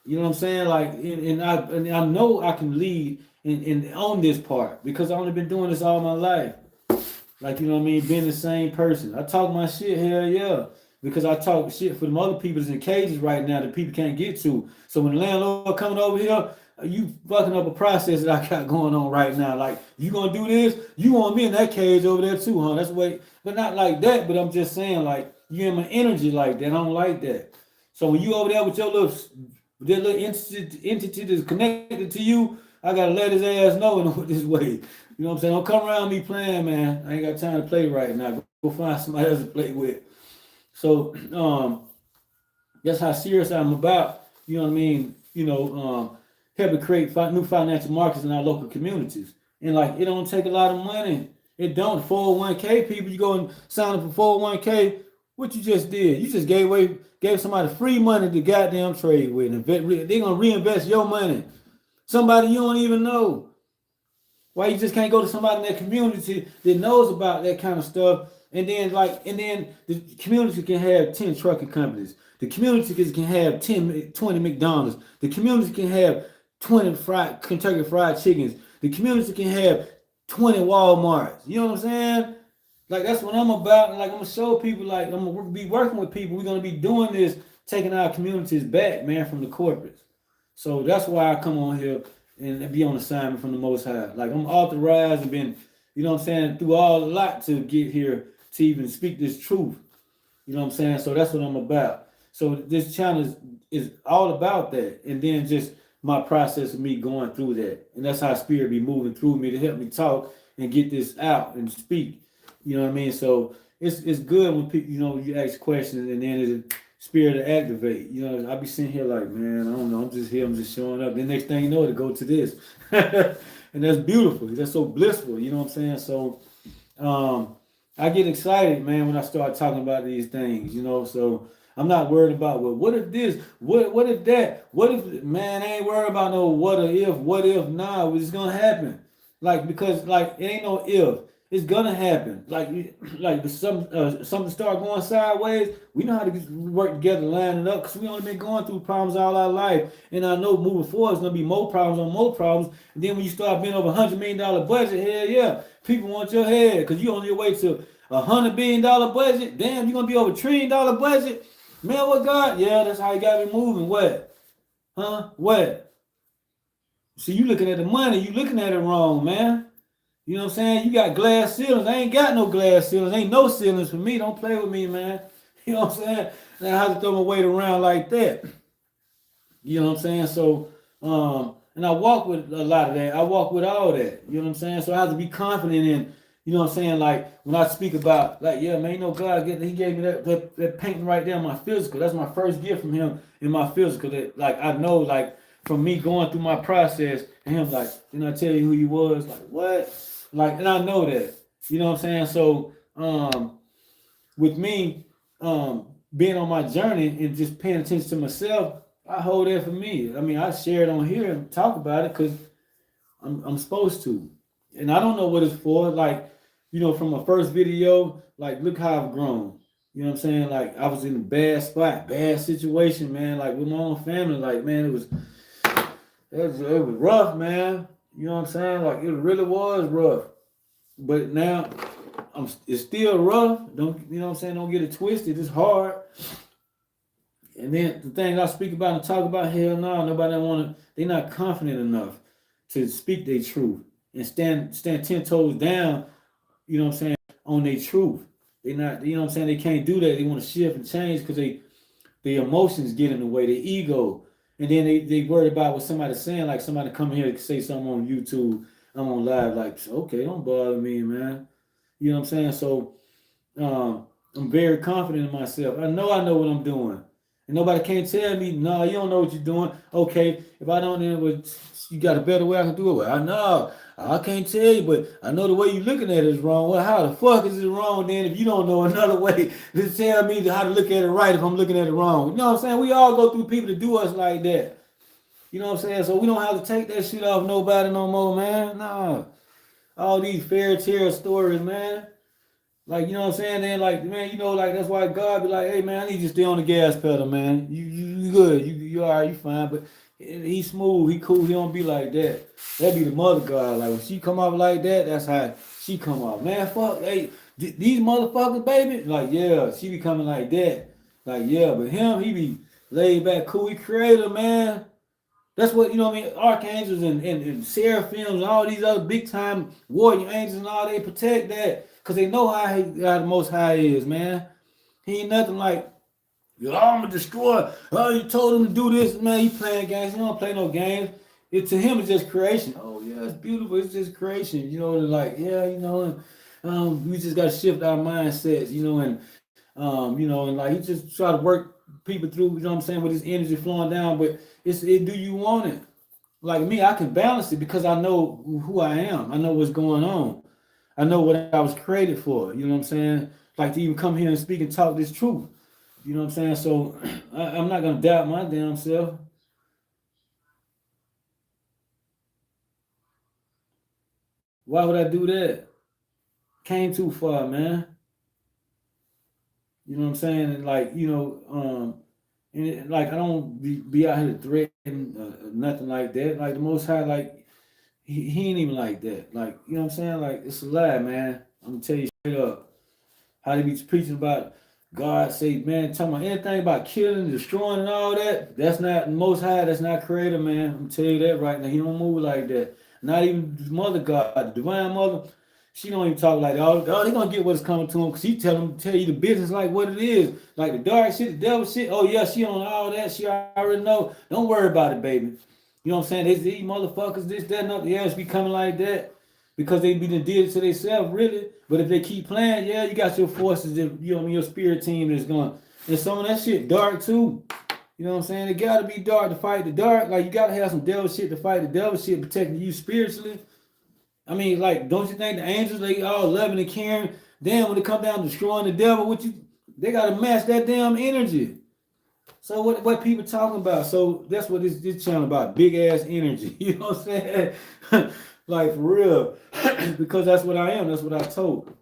S1: You know what I'm saying? Like, and I know I can lead and on this part because I've only been doing this all my life. Like, you know what I mean? Being the same person. I talk my shit, hell yeah. Because I talk shit for them other people that's in cages right now that people can't get to. So when the landlord coming over here, you fucking up a process that I got going on right now. Like, you gonna do this? You want me in that cage over there too, huh? That's the way, but not like that. But I'm just saying, like, you in my energy like that. I don't like that. So when you over there with your little, that little entity that's connected to you, I gotta let his ass know in this way. You know what I'm saying? Don't come around me playing, man. I ain't got time to play right now. Go find somebody else to play with. So that's how serious I'm about. You know what I mean? Helping create new financial markets in our local communities. And like, it don't take a lot of money. It don't. 401k people, you go and sign up for 401k. What you just did? You just gave somebody free money to goddamn trade with, and they're gonna reinvest your money. Somebody you don't even know. Why you just can't go to somebody in that community that knows about that kind of stuff, and then the community can have 10 trucking companies. The community can have 20 McDonald's. The community can have 20 Kentucky Fried Chickens. The community can have 20 Walmarts. You know what I'm saying? Like, that's what I'm about. And like, I'm gonna show people, like, I'm gonna be working with people. We're gonna be doing this, taking our communities back, man, from the corporates. So that's why I come on here and be on assignment from the Most High. Like, I'm authorized and been, you know what I'm saying, through all a lot to get here to even speak this truth. You know what I'm saying? So that's what I'm about. So this challenge is all about that. And then just my process of me going through that. And that's how Spirit be moving through me to help me talk and get this out and speak. You know what I mean? So it's good when people, you ask questions and then it's Spirit to activate. I be sitting here like, man, I don't know, I'm just here, I'm just showing up. The next thing you know, to go to this. And that's beautiful. That's so blissful. You know what I'm saying? So I get excited, man, when I start talking about these things, so I'm not worried about, well, what if this, what if that, what if, man, I ain't worried about no what if, nah, it's gonna happen. Like, because, like, it ain't no if. It's gonna happen. Like something start going sideways. We know how to work together, line it up, because we only been going through problems all our life. And I know moving forward, it's gonna be more problems on more problems. And then when you start being over $100 million budget, hell yeah, people want your head, because you on your way to $100 billion budget. Damn, you're gonna be over $1 trillion budget. Man, what God? Yeah, that's how you got me moving. What? Huh? What? See, you looking at the money, you looking at it wrong, man. You know what I'm saying? You got glass ceilings. I ain't got no glass ceilings. Ain't no ceilings for me. Don't play with me, man. You know what I'm saying? And I have to throw my weight around like that. You know what I'm saying? So, and I walk with a lot of that. I walk with all that. You know what I'm saying? So I have to be confident in, you know what I'm saying? Like, when I speak about, like, yeah, man, God, he gave me that painting right there in my physical. That's my first gift from him in my physical. That, like, I know, like, from me going through my process, and him, like, didn't I tell you who he was? Like, what? Like, and I know that, you know what I'm saying? So, with me, being on my journey and just paying attention to myself, I hold that for me. I mean, I share it on here and talk about it because I'm supposed to. And I don't know what it's for. Like, from my first video, like, look how I've grown. You know what I'm saying? Like, I was in a bad spot, bad situation, man. Like, with my own family, like, man, it was rough, man. You know what I'm saying? Like, it really was rough. But now, it's still rough. Don't, you know what I'm saying? Don't get it twisted. It's hard. And then the things I speak about and talk about, hell no, they're not confident enough to speak their truth and stand 10 toes down, you know what I'm saying, on their truth. They not, you know what I'm saying, they can't do that. They want to shift and change because the emotions get in the way, their ego. And then they worried about what somebody's saying, like somebody come here to say something on YouTube, I'm on live, like, okay, don't bother me, man. You know what I'm saying? So I'm very confident in myself. I know what I'm doing. And nobody can't tell me, no, you don't know what you're doing. Okay, if I don't know, you got a better way I can do it. Well, I know. I can't tell you, but I know the way you're looking at it is wrong. Well, how the fuck is it wrong then if you don't know another way to tell me how to look at it right if I'm looking at it wrong? You know what I'm saying? We all go through people to do us like that. You know what I'm saying? So we don't have to take that shit off nobody no more, man. Nah. All these fairy tale stories, man. Like, you know what I'm saying? Then, like, man, like, that's why God be like, hey, man, I need you to stay on the gas pedal, man. You good. You all right, you fine. But he's smooth. He cool. He don't be like that. That be the mother God. Like, when she come off like that, that's how she come off. Man, fuck, hey, these motherfuckers, baby. Like, yeah, she be coming like that. Like, yeah, but him, he be laid back, cool. He creator, man. That's what, you know what I mean? Archangels and seraphims and all these other big time warrior angels and all, they protect that. Because they know how the Most High is, man. He ain't nothing like, yo, I'm going to destroy. Oh, you told him to do this. Man, he playing games. He don't play no games. To him, it's just creation. Oh, yeah, it's beautiful. It's just creation. You know, like, yeah, you know, and we just got to shift our mindsets, you know, and like, he just try to work people through, you know what I'm saying, with his energy flowing down. But do you want it? Like me, I can balance it because I know who I am. I know what's going on. I know what I was created for. You know what I'm saying? Like to even come here and speak and talk this truth. You know what I'm saying? So I'm not gonna doubt my damn self. Why would I do that? Came too far, man. You know what I'm saying? And like, like I don't be out here threatening nothing like that. Like the Most High, like he ain't even like that. Like, you know what I'm saying? Like it's a lie, man. I'm gonna tell you straight up. How they be preaching about God say, man, talking about anything about killing, destroying, and all that. That's not the Most High. That's not Creator, man. I'm gonna tell you that right now. He don't move like that. Not even the Mother God, the Divine Mother. She don't even talk like that. Oh, they gonna get what's coming to them because she tell you the business like what it is, like the dark shit, the devil shit. Oh yeah, she on all that. She already know. Don't worry about it, baby. You know what I'm saying? These motherfuckers, this, that, and nothing else be coming like that because they be done did it to themselves, really. But if they keep playing, yeah, you got your forces, that, you know what I mean, your spirit team is going. And some of that shit dark too. You know what I'm saying? It gotta be dark to fight the dark. Like you gotta have some devil shit to fight the devil shit, protecting you spiritually. I mean, like, don't you think the angels, they all loving and caring? Damn, when it come down to destroying the devil, they gotta match that damn energy. So what people talking about? So that's what this channel about, big ass energy. You know what I'm saying? Like for real, because that's what I am. That's what I told.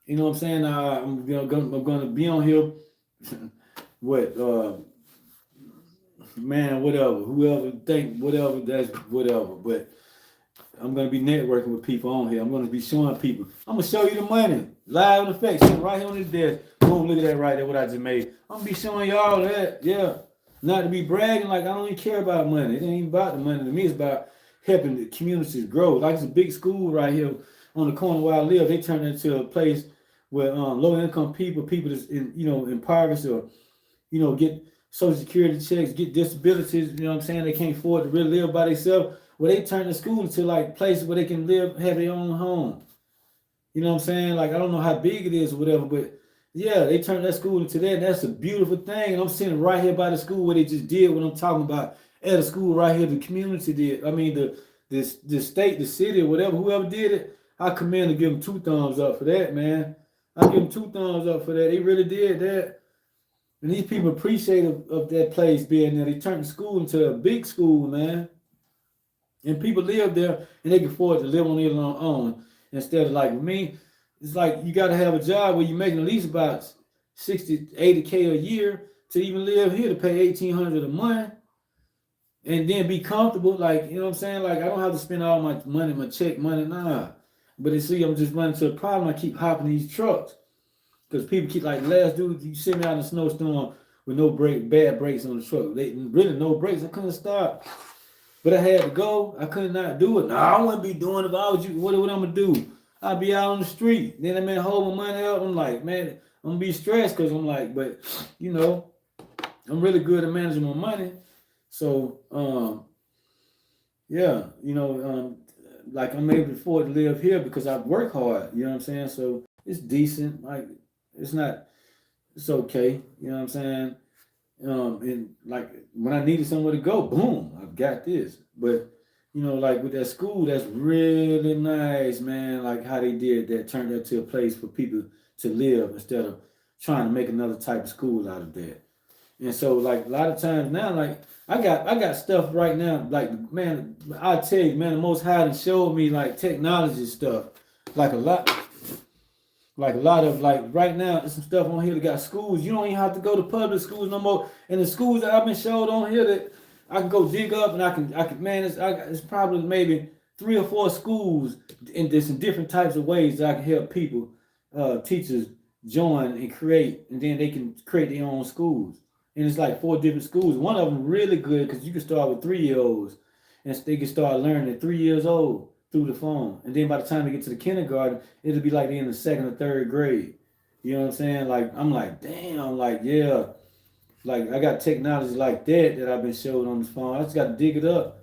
S1: You know what I'm saying? I'm gonna be on here. What man, whatever, whoever think whatever, that's whatever. But I'm gonna be networking with people on here. I'm gonna be showing people. I'm gonna show you the money, live in effect, sitting right here on this desk. Boom, look at that right there, what I just made. I'm gonna be showing y'all that, yeah. Not to be bragging, like I don't even care about money. It ain't even about the money to me. It's about helping the communities grow. Like it's a big school right here on the corner where I live. They turned it into a place where low income people that's impoverished or get social security checks, get disabilities, you know what I'm saying? They can't afford to really live by themselves. Well, they turn the school into like places where they can live, have their own home. You know what I'm saying? Like, I don't know how big it is or whatever, but yeah, they turned that school into that. And that's a beautiful thing. And I'm sitting right here by the school where they just did what I'm talking about. At the school right here, the community did. I mean, the state, the city, or whatever, whoever did it, I commend and give them 2 thumbs up for that, man. I give them 2 thumbs up for that. They really did that. And these people appreciative of that place being there. They turned the school into a big school, man. And people live there and they can afford to live on their own. Instead of like me, it's like you got to have a job where you're making at least about 60, 80K a year to even live here, to pay 1,800 a month and then be comfortable. Like, you know what I'm saying? Like, I don't have to spend all my money, my check money, nah. But you see, I'm just running into a problem. I keep hopping these trucks. Because people keep like, last dude, you sent me out in a snowstorm with no brake, bad brakes on the truck. They really no brakes. I couldn't stop. But I had to go. I could not do it. No, I wouldn't be doing it if I was you. What I'm gonna do? I'd be out on the street. Then I man hold my money out. I'm like, man, I'm gonna be stressed because I'm like, but I'm really good at managing my money. So yeah, like I'm able to afford to live here because I work hard. You know what I'm saying? So it's decent. Like it's not. It's okay. You know what I'm saying? And like when I needed somewhere to go, boom, I've got this. But like with that school, that's really nice, man. Like how they did that, turned that to a place for people to live instead of trying to make another type of school out of that. And so like a lot of times now, like I got stuff right now, like man, I tell you, man, the Most High done showed me like technology stuff, like a lot. Like a lot of like right now, there's some stuff on here that got schools. You don't even have to go to public schools no more. And the schools that I've been showed on here that I can go dig up and I can man, it's probably maybe 3 or 4 schools in this in different types of ways that I can help people, teachers join and create, and then they can create their own schools. and it's like 4 different schools. One of them really good because you can start with 3-year-olds, and they can start learning at 3 years old through the phone. And then by the time they get to the kindergarten, it'll be like they're in the second or third grade. You know what I'm saying? Like I'm like, damn, like yeah, like I got technology like that I've been showed on this phone. I just got to dig it up.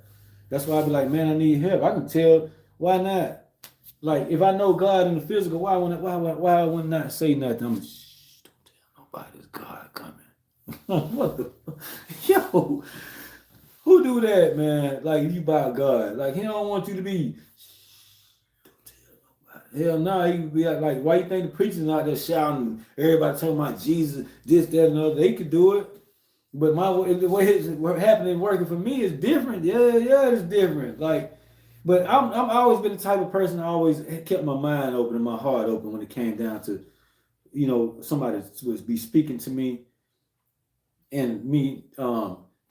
S1: That's why I be like, man, I need help. I can tell. Why not? Like if I know God in the physical, why I would not say nothing? I'm shh, don't tell nobody. There's God coming. What the yo? Who do that, man? Like you by God. Like he don't want you to be. Hell no, he could be like, why you think the preachers out there shouting, everybody talking about Jesus, this, that, and the other? They could do it, but the way it's happening, working for me is different. Yeah, it's different. Like, but I'm always been the type of person I always kept my mind open and my heart open when it came down to, somebody would be speaking to me and me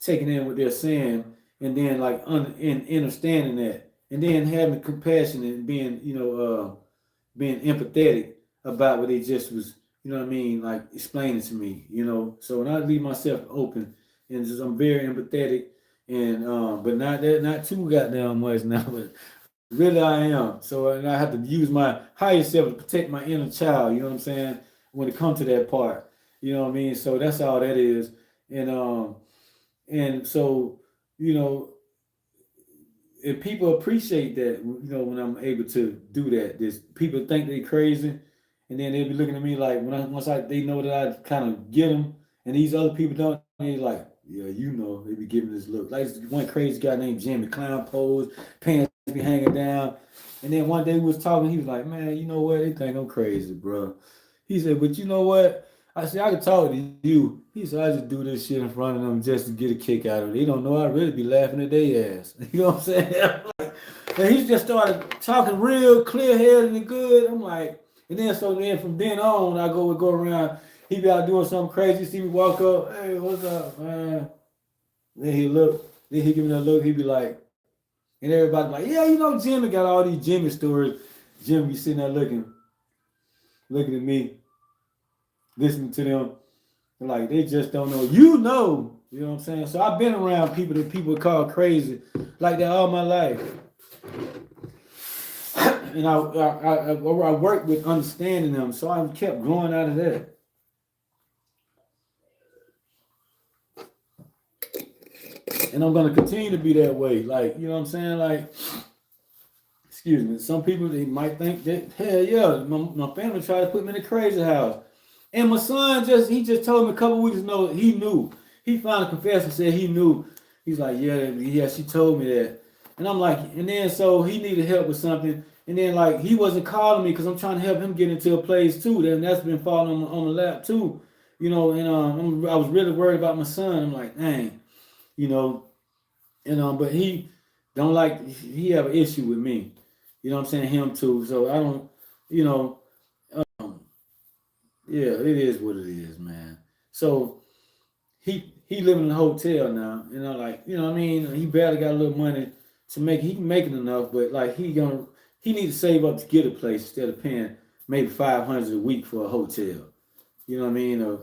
S1: taking in what they're saying, and then like understanding that, and then having compassion and being being empathetic about what they just was, like explaining to me. So when I leave myself open and just I'm very empathetic and but not too goddamn much now, but really I am. So and I have to use my higher self to protect my inner child, you know what I'm saying, when it comes to that part. You know what I mean? So that's all that is. And so, if people appreciate that, when I'm able to do that, this people think they crazy, and then they'll be looking at me like once they know that I kind of get them, and these other people don't, they like, yeah, they be giving this look. Like this one crazy guy named Jimmy, clown pose, pants be hanging down, and then one day we was talking, he was like, man, you know what? They think I'm crazy, bro. He said, but you know what? I said, I can talk to you. He said, I just do this shit in front of them just to get a kick out of it. They don't know I really be laughing at their ass. You know what I'm saying? And he just started talking real clear-headed and good. I'm like, and then from then on, I go around. He be out doing something crazy. See me walk up, hey, what's up, man? Then he look. Then he give me that look. He be like, and everybody like, yeah, Jimmy got all these Jimmy stories. Jimmy be sitting there looking at me, listening to them. Like they just don't know. You know what I'm saying? So I've been around people that people call crazy like that all my life. And I worked with understanding them. So I kept growing out of that. And I'm gonna continue to be that way. Like, you know what I'm saying? Like, excuse me. Some people they might think that, hell yeah, my family tried to put me in a crazy house. And my son he just told me a couple weeks ago he knew. He finally confessed and said he knew. He's like, yeah, she told me that. And I'm like, and then so he needed help with something. And then like he wasn't calling me because I'm trying to help him get into a place too. Then that's been falling on the lap too. And I was really worried about my son. I'm like, dang, but he don't like he have an issue with me. You know what I'm saying? Him too. So I don't, yeah, it is what it is, man. So he living in a hotel now, like, what I mean? He barely got a little money to make he can make it enough, but like he need to save up to get a place instead of paying maybe $500 a week for a hotel. You know what I mean? Or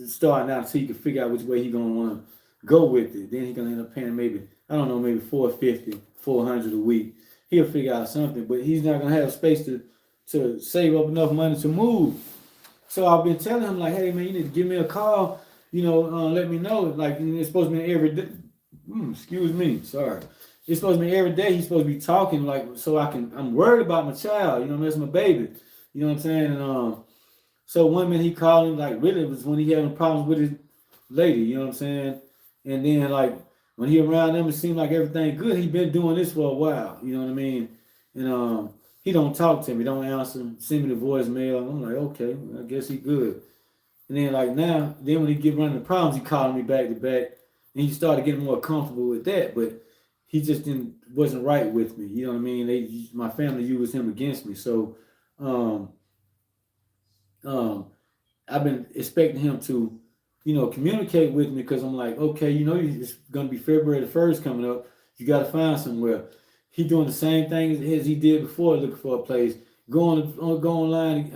S1: starting out so he can figure out which way he gonna want to go with it. Then he gonna end up paying maybe maybe $450, $400 a week. He'll figure out something, but he's not gonna have space to save up enough money to move. So I've been telling him like, hey man, you need to give me a call. Let me know. Like it's supposed to be every day. Excuse me, sorry. It's supposed to be every day. He's supposed to be talking like so I'm worried about my child. That's my baby. You know what I'm saying? And so one minute he called him like really it was when he having problems with his lady. You know what I'm saying? And then like when he around them, it seemed like everything good. He been doing this for a while. You know what I mean? And he don't talk to me, don't answer, send me the voicemail. I'm like, okay, I guess he good. And then like now, then when he get running the problems, he calling me back to back, and he started getting more comfortable with that. But he just wasn't right with me. You know what I mean? My family used him against me. So I've been expecting him to, communicate with me because I'm like, okay, it's gonna be February the 1st coming up. You got to find somewhere. He doing the same thing as he did before, looking for a place. Go online,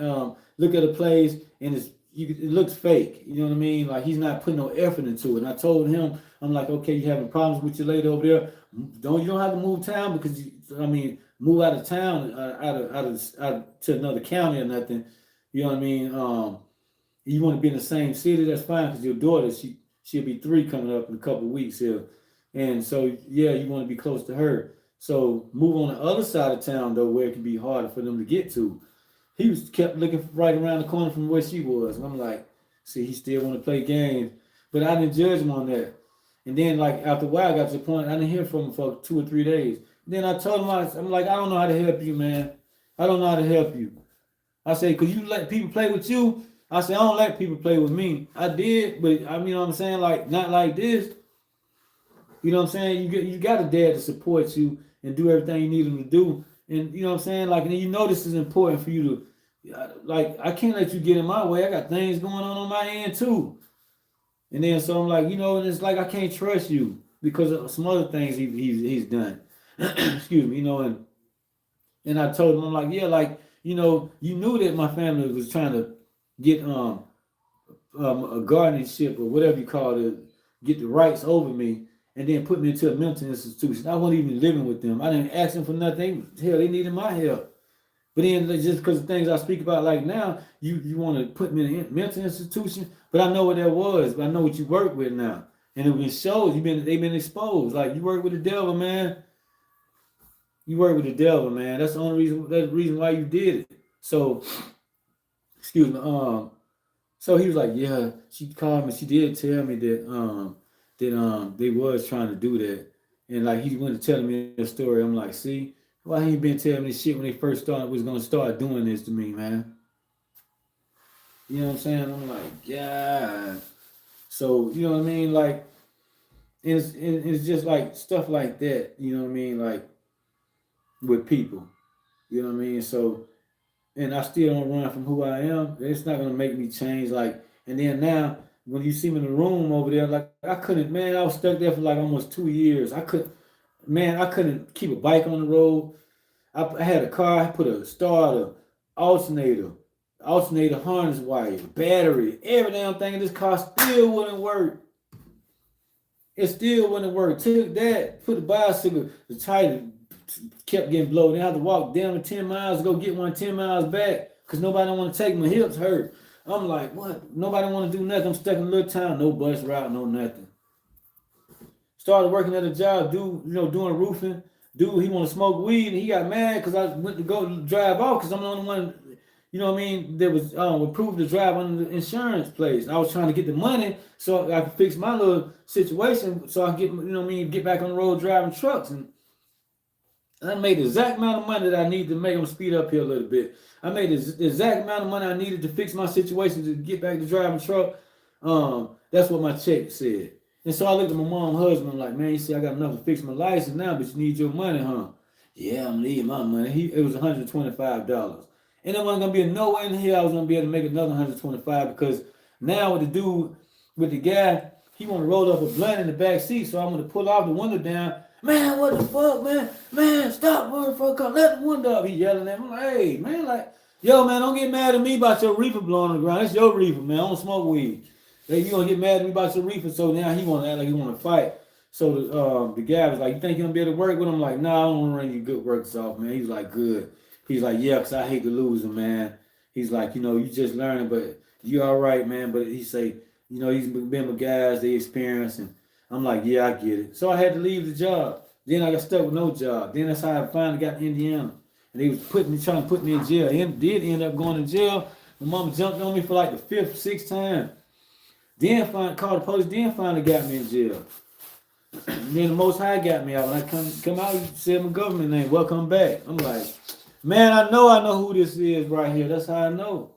S1: look at a place, and it's it looks fake. You know what I mean? Like he's not putting no effort into it. And I told him, I'm like, okay, you having problems with your lady over there? You don't have to move town because move out of town, out to another county or nothing. You know what I mean? You want to be in the same city, that's fine because your daughter, she'll be 3 coming up in a couple of weeks here, and so yeah, you want to be close to her. So move on the other side of town though, where it can be harder for them to get to. He was kept looking right around the corner from where she was, and I'm like, see, he still want to play games, but I didn't judge him on that. And then like after a while, I got to the point I didn't hear from him for 2 or 3 days. Then I told him, I'm like, I don't know how to help you, man. I don't know how to help you. I say, cause you let people play with you. I said, I don't let people play with me. I did, but I mean, you know what I'm saying? Like, not like this. You know what I'm saying? You got a dad to support you and do everything you need him to do. And you know what I'm saying? Like, and you know this is important for you to, like, I can't let you get in my way. I got things going on my end too. And then so I'm like, and it's like I can't trust you because of some other things he's done. Excuse me, and I told him, I'm like, yeah, like, you knew that my family was trying to get a guardianship or whatever you call it, get the rights over me, and then put me into a mental institution. I wasn't even living with them. I didn't ask them for nothing. Hell, they needed my help. But then just because of things I speak about like now, you want to put me in a mental institution, but I know what that was. But I know what you work with now, and it been shows they've been exposed. Like you work with the devil, man. You work with the devil, man. That's the only reason. That's the reason why you did it. So, excuse me. So he was like, yeah. She called me. She did tell me that they was trying to do that, and like he went to telling me a story. I'm like, see, why he been telling me this shit when they first was gonna start doing this to me, man? You know what I'm saying? I'm like, yeah. So you know what I mean? Like, it's just like stuff like that. You know what I mean? Like with people. You know what I mean? So, and I still don't run from who I am. It's not gonna make me change. Like, and then now when you see me in the room over there, like I couldn't, man. I was stuck there for like almost 2 years. I couldn't keep a bike on the road. I had a car. I put a starter, alternator, harness wire, battery, every damn thing in this car still wouldn't work. It still wouldn't work. Took that, put the bicycle, the tire kept getting blown. Then I had to walk down to 10 miles to go get one 10 miles back because nobody don't want to take my hips hurt. I'm like, what? Nobody want to do nothing. I'm stuck in a little town, no bus route, no nothing. Started working at a job, doing roofing. Dude, he want to smoke weed, and he got mad because I went to go drive off because I'm the only one, you know what I mean, that was approved to drive under the insurance place. I was trying to get the money so I could fix my little situation so I could get back on the road driving trucks. And I made the exact amount of money that I need to make them speed up here a little bit. I made the exact amount of money I needed to fix my situation to get back to driving truck. That's what my check said. And so I looked at my mom's husband. I'm like, man, you see, I got enough to fix my license now, but you need your money, huh? Yeah, I'm needing my money. It was $125. And there wasn't gonna be no way in here I was gonna be able to make another 125 because now with the guy, he wanna roll up a blunt in the back seat, so I'm gonna pull off the window down. Man, what the fuck, man? Man, stop, motherfucker. Let the window up. He yelling at me. I'm like, hey, man, like, yo, man, don't get mad at me about your reefer blowing on the ground. It's your reefer, man. I don't smoke weed. Like, you gonna get mad at me about your reefer, so now he wanna act like he wanna fight. So the guy was like, you think you gonna be able to work with him? I'm like, nah, I don't wanna run your good works off, man. He was like, good. He's like, yeah, because I hate to lose him, man. He's like, you just learning, but you all right, man. But he say, he's been with guys, they experience, and I'm like, yeah, I get it. So I had to leave the job. Then I got stuck with no job. Then that's how I finally got to Indiana. And they was trying to put me in jail. And did end up going to jail. My mama jumped on me for like the 5th, 6th time. Then called the police, then finally got me in jail. And then the Most High got me out. When I come out, he said my government name, welcome back. I'm like, man, I know who this is right here. That's how I know.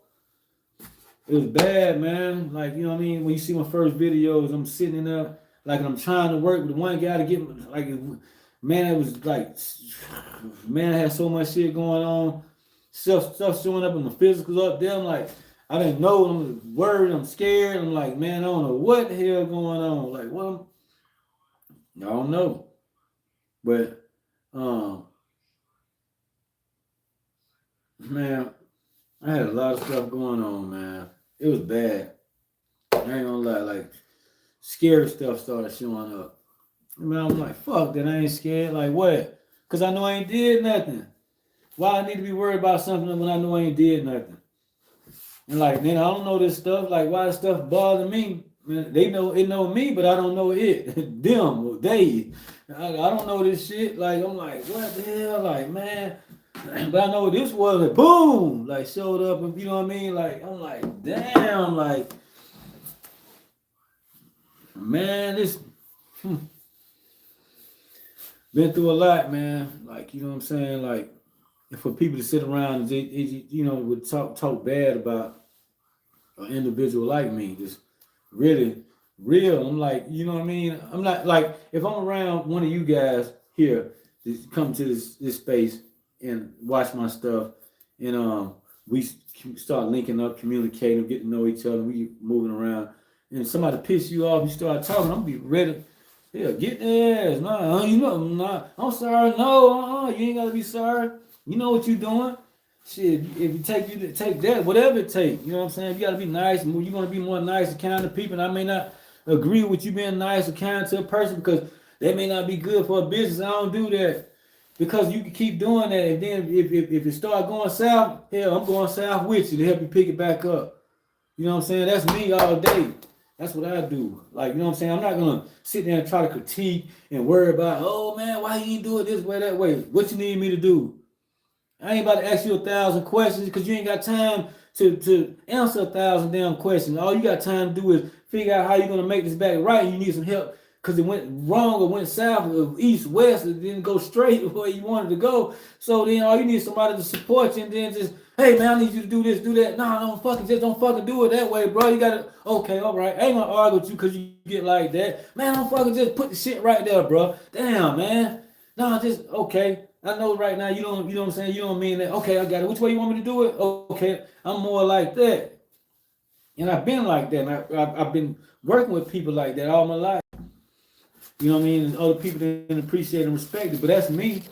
S1: It was bad, man. Like, you know what I mean? When you see my first videos, I'm sitting in there, like I'm trying to work with one guy to get, like, man, it was like, man, I had so much shit going on. Stuff showing up in my physicals up there. I'm like, I didn't know. I'm worried. I'm scared. I'm like, man, I don't know what the hell going on. Like, well, I don't know. But, man, I had a lot of stuff going on, man. It was bad. I ain't gonna lie, like scary stuff started showing up. I mean, I'm like, fuck that, I ain't scared. Like what? Cause I know I ain't did nothing. Why I need to be worried about something when I know I ain't did nothing? And like, then I don't know this stuff. Like, why this stuff bother me? Man, they know it know me, but I don't know it. Them, they. I don't know this shit. Like, I'm like, what the hell? Like, man. But I know this was like, boom, like showed up, and you know what I mean? Like, I'm like, damn, like, man, this been through a lot, man. Like, you know what I'm saying? Like, and for people to sit around and you know would talk bad about an individual like me, just really real. I'm like, you know what I mean? I'm not like if I'm around one of you guys here to come to this space and watch my stuff, and we start linking up, communicating, getting to know each other, we moving around, and somebody piss you off, you start talking, I'm gonna be ready. Yeah, get their ass. Nah, you know, nah. I'm sorry. No, you ain't gotta be sorry. You know what you doing. Shit, if you take that, whatever it take, you know what I'm saying? You gotta be nice. You're gonna be more nice and kind to people. And I may not agree with you being nice or kind to a person because that may not be good for a business. I don't do that because you can keep doing that, and then if it start going south, hell, I'm going south with you to help you pick it back up. You know what I'm saying? That's me all day. That's what I do. Like, you know what I'm saying? I'm not gonna sit there and try to critique and worry about, oh man, why you ain't do it this way, that way? What you need me to do? I ain't about to ask you 1,000 questions because you ain't got time to answer 1,000 damn questions. All you got time to do is figure out how you're gonna make this back right. And you need some help because it went wrong or went south or east, west, it didn't go straight where you wanted to go. So then all you need is somebody to support you and then just, hey man, I need you to do this, do that. Nah, don't fucking do it that way, bro. You gotta, okay, all right. I ain't gonna argue with you because you get like that. Man, don't fucking just put the shit right there, bro. Damn, man. No, just okay. I know right now you know what I'm saying? You don't mean that. Okay, I got it. Which way you want me to do it? Okay, I'm more like that. And I've been like that. And I've been working with people like that all my life. You know what I mean? And other people didn't appreciate and respect it, but that's me.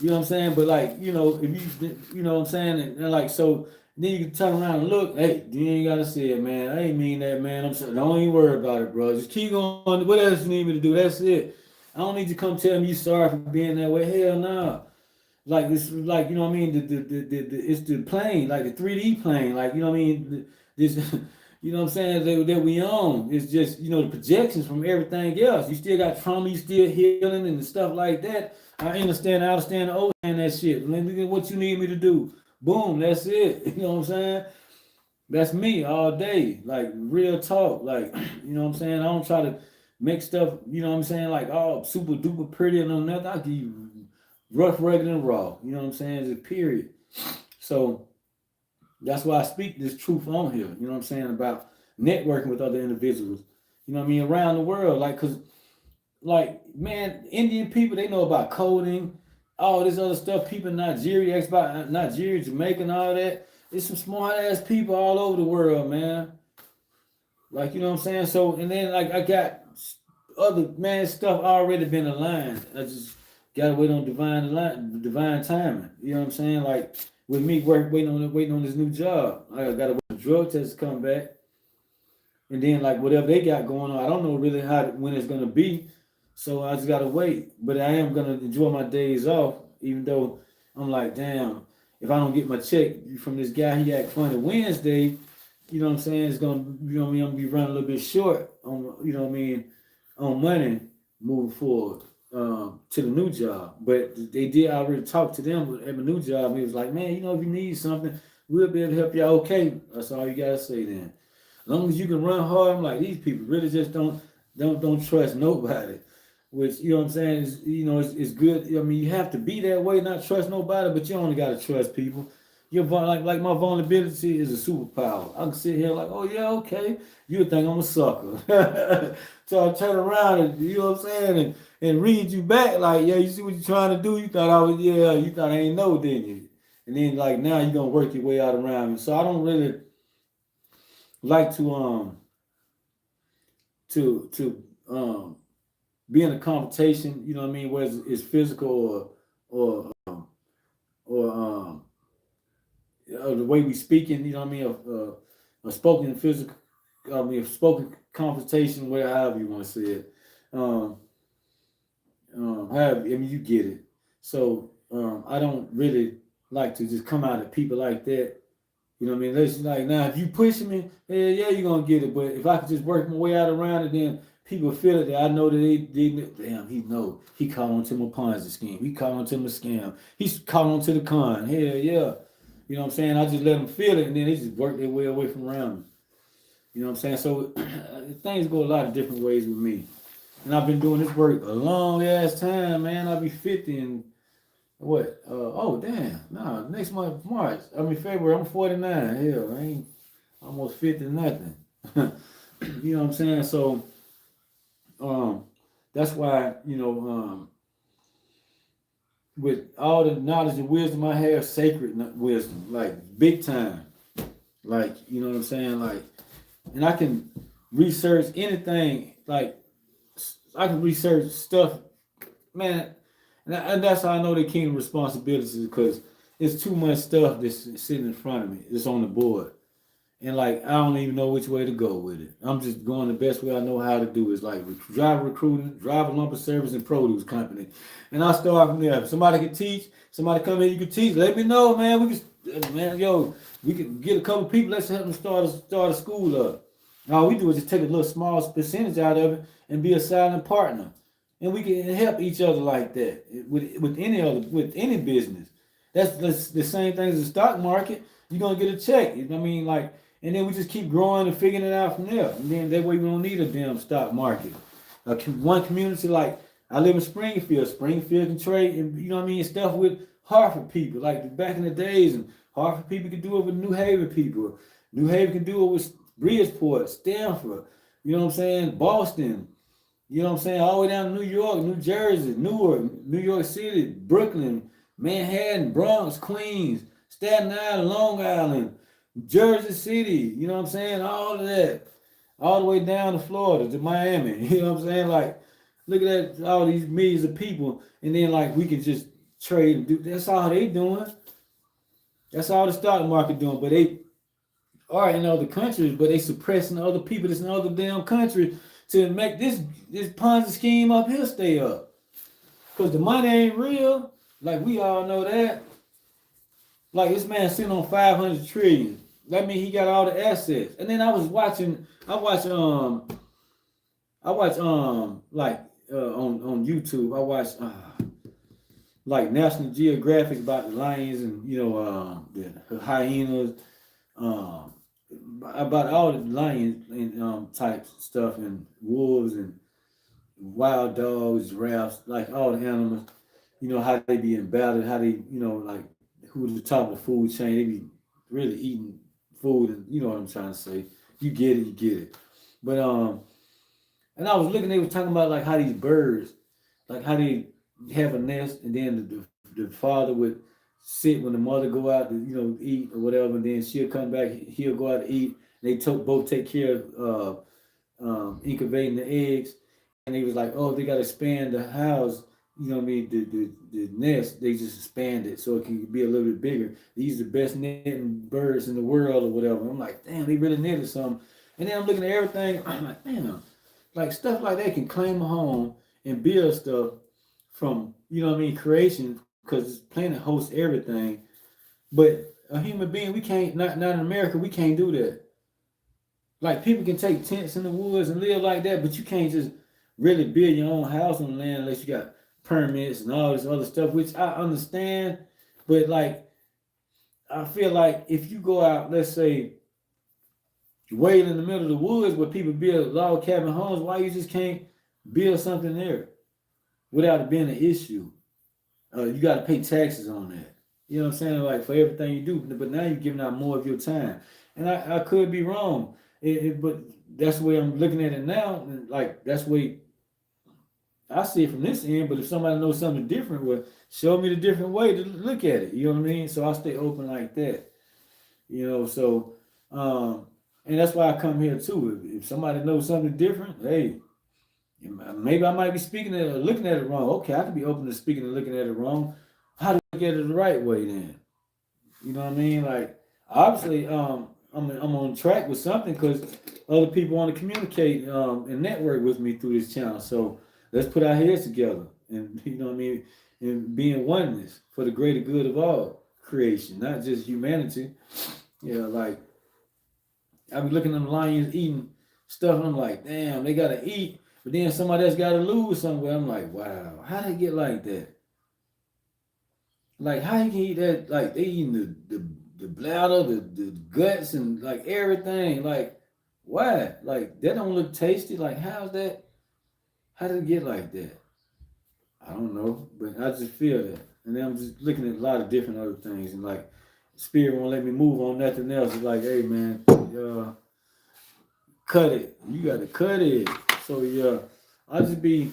S1: You know what I'm saying? But like, you know, if you know what I'm saying? And like, so then you can turn around and look, hey, you ain't gotta say it, man. I ain't mean that, man. I'm sorry. Don't even worry about it, bro. Just keep going. What else you need me to do? That's it. I don't need you to come tell me you sorry for being that way. Hell no. Nah. Like this, like you know what I mean. It's the plane, like the 3D plane, like you know what I mean. This, you know what I'm saying that we own. It's just you know the projections from everything else. You still got trauma, you still healing and stuff like that. I understand the old and that shit. Let me get what you need me to do. Boom, that's it. You know what I'm saying? That's me all day, like real talk. Like you know what I'm saying. I don't try to make stuff. You know what I'm saying? Like oh super duper pretty and nothing. I give you rough, rugged, and raw. You know what I'm saying? It's a period. So that's why I speak this truth on here. You know what I'm saying about networking with other individuals. You know what I mean around the world, like because like man, Indian people they know about coding, all this other stuff. People in Nigeria, Nigeria, Jamaica, and all that. There's some smart ass people all over the world, man. Like you know what I'm saying. So and then like I got other man stuff already been aligned. I just gotta wait on divine timing. You know what I'm saying? Like with me waiting on this new job. I gotta wait for the drug test to come back. And then like whatever they got going on, I don't know really when it's gonna be. So I just gotta wait. But I am gonna enjoy my days off, even though I'm like, damn, if I don't get my check from this guy, he act funny Wednesday, you know what I'm saying? It's gonna you know what I mean, I'm gonna be running a little bit short on you know what I mean on money moving forward to the new job. But they did already talk to them at my new job. He was like, man, you know, if you need something, we'll be able to help you out. Okay, that's all you gotta say then. As long as you can run hard, I'm like, these people really just don't trust nobody. Which, you know what I'm saying, is you know, it's good. I mean, you have to be that way, not trust nobody, but you only gotta trust people. Your like my vulnerability is a superpower. I can sit here like, oh yeah, okay. You think I'm a sucker. So I turn around and you know what I'm saying, and read you back like, yeah, you see what you're trying to do. You thought I was, yeah, you thought I ain't know, didn't you? And then like now you're gonna work your way out around me. So I don't really like to be in a conversation. You know what I mean, whether it's physical or the way we speaking. You know what I mean. a spoken physical, a spoken confrontation, whatever, however you want to say it. Um, however, I mean, you get it. So I don't really like to just come out at people like that. You know what I mean? Let's like now, if you pushing me, yeah, you're gonna get it. But if I could just work my way out around it, then people feel it. That I know that they damn, he know he caught on to my Ponzi scheme. He caught on to my scam. He's caught on to the con. Hell yeah. You know what I'm saying? I just let them feel it, and then they just work their way away from around me. You know what I'm saying? So things go a lot of different ways with me. And I've been doing this work a long ass time, man. I'll be 50 and what? Oh damn! Nah, next month March. I mean February. I'm 49. Hell, I ain't almost 50 nothing. You know what I'm saying? So, that's why with all the knowledge and wisdom I have, sacred wisdom, like big time, like you know what I'm saying, like, and I can research anything, like I can research stuff, man. And that's how I know they came responsibilities because it's too much stuff that's sitting in front of me. It's on the board. And like I don't even know which way to go with it. I'm just going the best way I know how to do is like driver recruiting, driver lumber service, and produce company. And I start from there. If somebody can teach, somebody come in, you can teach. Let me know, man. We can get a couple people. Let's help them start a school up. All we do is just take a little small percentage out of it and be a silent partner, and we can help each other like that with any business. That's the same thing as the stock market. You're gonna get a check. You know what I mean? Like, and then we just keep growing and figuring it out from there. And then that way we don't need a damn stock market. One community, like I live in Springfield. Springfield can trade, and you know what I mean, stuff with Hartford people, like back in the days, and Hartford people could do it with New Haven people. New Haven can do it with Bridgeport, Stanford. You know what I'm saying? Boston. You know what I'm saying? All the way down to New York, New Jersey, Newark, New York City, Brooklyn, Manhattan, Bronx, Queens, Staten Island, Long Island, Jersey City. You know what I'm saying? All of that. All the way down to Florida, to Miami. You know what I'm saying? Like, look at that, all these millions of people. And then, like, we can just trade and do. That's all they doing. That's all the stock market doing. But they are in other countries, but they suppressing other people that's in other damn countries to make this Ponzi scheme up here stay up. Because the money ain't real. Like, we all know that. Like, this man sitting on 500 trillion. That means he got all the assets. And then I watch on YouTube, I watch like National Geographic about the lions and the hyenas, about all the lions and type stuff and wolves and wild dogs, giraffes, like all the animals. You know how they be in battle, how they like who's the top of the food chain. They be really eating food, and you know what I'm trying to say. You get it. But and I was looking, they were talking about like how these birds, like how they have a nest, and then the father would sit when the mother go out to eat or whatever, and then she'll come back, he'll go out to eat. They both take care of incubating the eggs, and they was like, oh, they got to expand the house. You know what I mean? The nest, they just expand it so it can be a little bit bigger. These are the best netting birds in the world or whatever. I'm like, damn, they really netted something. And then I'm looking at everything. I'm like, damn, like stuff like that can claim a home and build stuff from, creation, because this planet hosts everything. But a human being, we can't, not in America, we can't do that. Like people can take tents in the woods and live like that, but you can't just really build your own house on the land unless you got permits and all this other stuff, which I understand. But like, I feel like if you go out, let's say, way in the middle of the woods where people build log cabin homes, why you just can't build something there without it being an issue? You got to pay taxes on that. You know what I'm saying? Like for everything you do, but now you're giving out more of your time. And I could be wrong, but that's the way I'm looking at it now. And like that's the way I see it from this end. But if somebody knows something different, well, show me the different way to look at it. You know what I mean? So I stay open like that. So and that's why I come here too. If somebody knows something different, hey, maybe I might be speaking it or looking at it wrong. Okay, I could be open to speaking and looking at it wrong. How do I get it the right way then? You know what I mean? Like obviously, I'm on track with something because other people want to communicate and network with me through this channel. So let's put our heads together and you know what I mean, and be in oneness for the greater good of all creation, not just humanity. Yeah, like I be looking at them lions eating stuff, and I'm like, damn, they gotta eat, but then somebody else gotta lose somewhere. I'm like, wow, how they get like that? Like how you can eat that? Like they eating the bladder, the guts, and like everything. Like why? Like that don't look tasty. Like how's that? How did it get like that? I don't know, but I just feel that. And then I'm just looking at a lot of different other things, and like spirit won't let me move on nothing else. It's like, hey man, cut it. You got to cut it. So yeah, I just be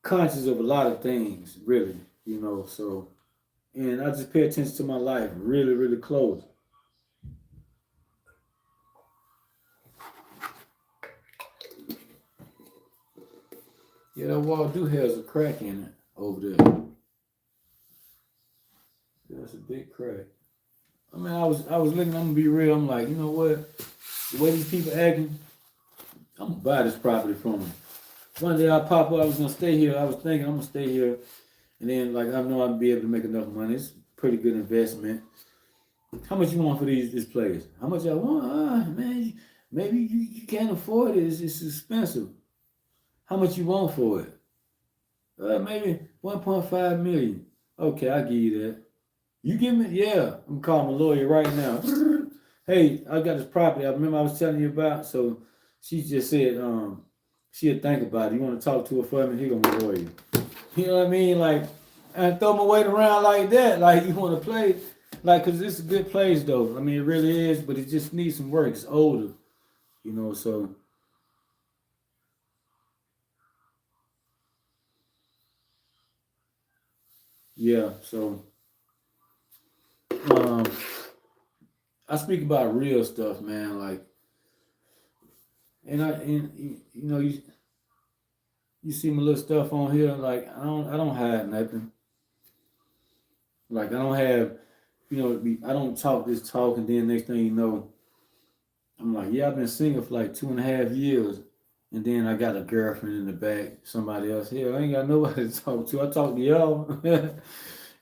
S1: conscious of a lot of things, really, you know. So and I just pay attention to my life really, really close. Yeah, that wall do has a crack in it over there. Yeah, that's a big crack. I mean, I was looking. I'm gonna be real. I'm like, you know what? The way these people acting, I'm gonna buy this property from them. One day I pop up. I was gonna stay here. I was thinking I'm gonna stay here, and then like I know I'll be able to make enough money. It's a pretty good investment. How much you want for this place? How much I want? Ah, man, maybe you can't afford it. It's expensive. How much you want for it? Maybe 1.5 million. Okay, I'll give you that. You give me, yeah. I'm calling my lawyer right now. Hey, I got this property. I remember I was telling you about. So she just said, she'll think about it. You want to talk to her for me? He gonna lawyer you. You know what I mean? Like, and throw my weight around like that. Like you want to play, like, cause this is a good place though. I mean, it really is, but it just needs some work. It's older, you know. So yeah. So um, I speak about real stuff, man. Like, and you know you see my little stuff on here. Like I don't hide nothing. Like I don't have, you know, I don't talk this talk, and then next thing you know, I'm like, yeah, I've been single for like 2.5 years, and then I got a girlfriend in the back, somebody else. Hell, I ain't got nobody to talk to. I talk to y'all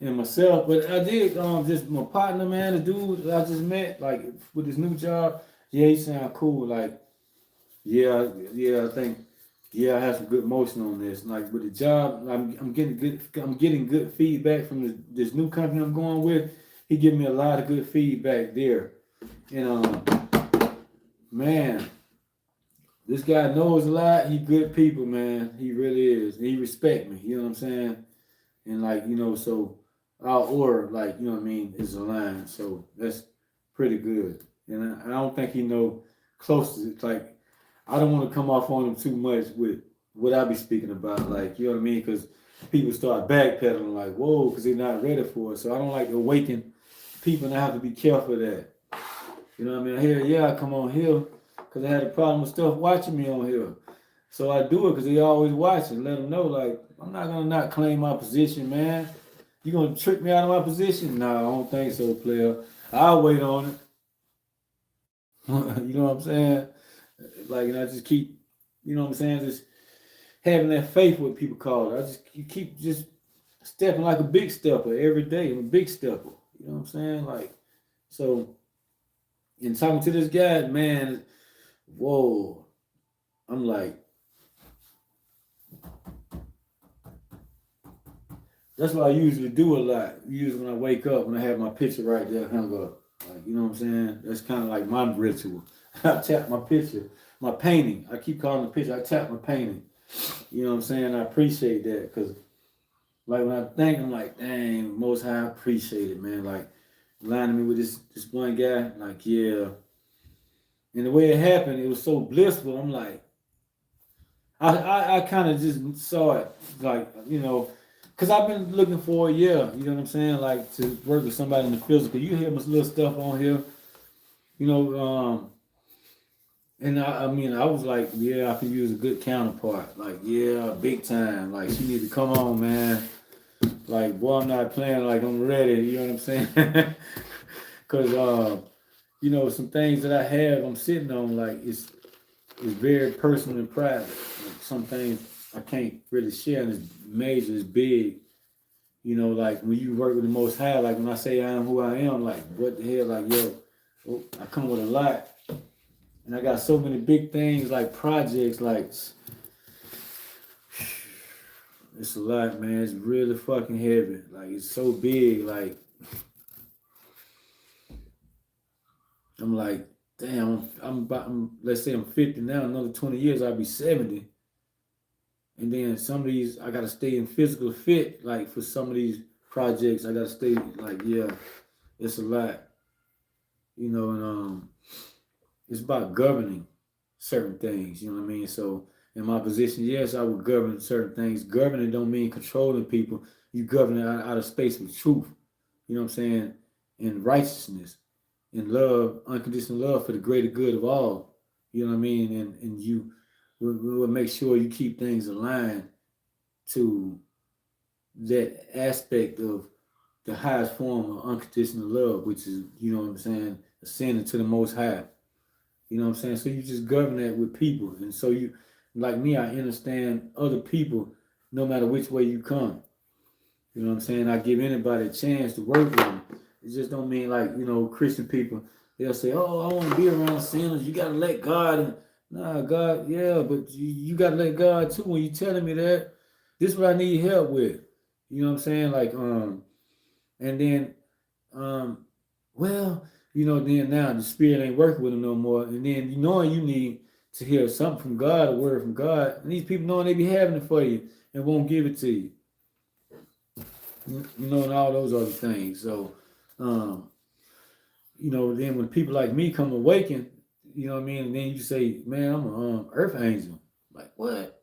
S1: and myself, but I did just my partner, man, the dude I just met, like with his new job. Yeah, he sound cool. Like, yeah, I think. Yeah, I have some good motion on this. Like with the job, I'm getting good feedback from this new company I'm going with. He gave me a lot of good feedback there. And man, this guy knows a lot. He good people, man. He really is. And he respect me. You know what I'm saying? And like, you know, so our order, like, you know what I mean, is aligned. So that's pretty good. And I don't think he know close to it. Like, I don't want to come off on him too much with what I be speaking about. Like, you know what I mean? Because people start backpedaling, like, whoa, because they're not ready for it. So I don't like to awaken people, and I have to be careful of that. You know what I mean? Here, yeah, I come on here because I had a problem with stuff watching me on here. So I do it because they always watching. Let them know, like, I'm not going to not claim my position, man. You going to trick me out of my position? No, I don't think so, player. I'll wait on it. You know what I'm saying? Like, and I just keep, you know what I'm saying, just having that faith, what people call it. I just you keep just stepping like a big stepper every day. I'm a big stepper. You know what I'm saying? Like, so, in talking to this guy, man, whoa, I'm like, that's what I usually do a lot. Usually when I wake up, when I have my picture right there hung up. Like, you know what I'm saying? That's kind of like my ritual. I tap my picture, my painting. I keep calling the picture. I tap my painting. You know what I'm saying? I appreciate that because, like, when I think, I'm like, dang, most high, I appreciate it, man. Like, aligning me with this one guy, like, yeah. And the way it happened, it was so blissful. I'm like, I kind of just saw it, like, you know, because I've been looking for a year, you know what I'm saying, like to work with somebody in the physical. You hear my little stuff on here, you know, and I mean, I was like, yeah, I could use a good counterpart, like, yeah, big time, like, she need to come on, man, like, boy, I'm not playing, like, I'm ready, you know what I'm saying, because some things that I have, I'm sitting on, like it's very personal and private. Like some things I can't really share, and it's major, it's big. Like when you work with the Most High, like when I say I am who I am, like what the hell, like I come with a lot, and I got so many big things, like projects, like it's a lot, man. It's really fucking heavy. Like it's so big, like I'm like, damn, let's say I'm 50 now, another 20 years I'll be 70. And then some of these, I gotta stay in physical fit. Like for some of these projects, I gotta stay like, yeah, it's a lot, and it's about governing certain things. You know what I mean? So in my position, yes, I would govern certain things. Governing don't mean controlling people. You govern it out of space with truth. You know what I'm saying? In righteousness, in love, unconditional love for the greater good of all. You know what I mean? And you will make sure you keep things aligned to that aspect of the highest form of unconditional love, which is, you know what I'm saying, ascending to the Most High. You know what I'm saying? So you just govern that with people. And so you, like me, I understand other people no matter which way you come. You know what I'm saying? I give anybody a chance to work with them. It just don't mean like, Christian people, they'll say, oh, I want to be around sinners. You got to let God. And, nah, God, yeah, but you got to let God too when you telling me that. This is what I need help with. You know what I'm saying? Like, and then, well, then now the spirit ain't working with them no more. And then you need to hear something from God, a word from God. And these people knowing they be having it for you and won't give it to you. And all those other things. So, then when people like me come awaken, you know what I mean? And then you say, man, I'm an earth angel. Like, what?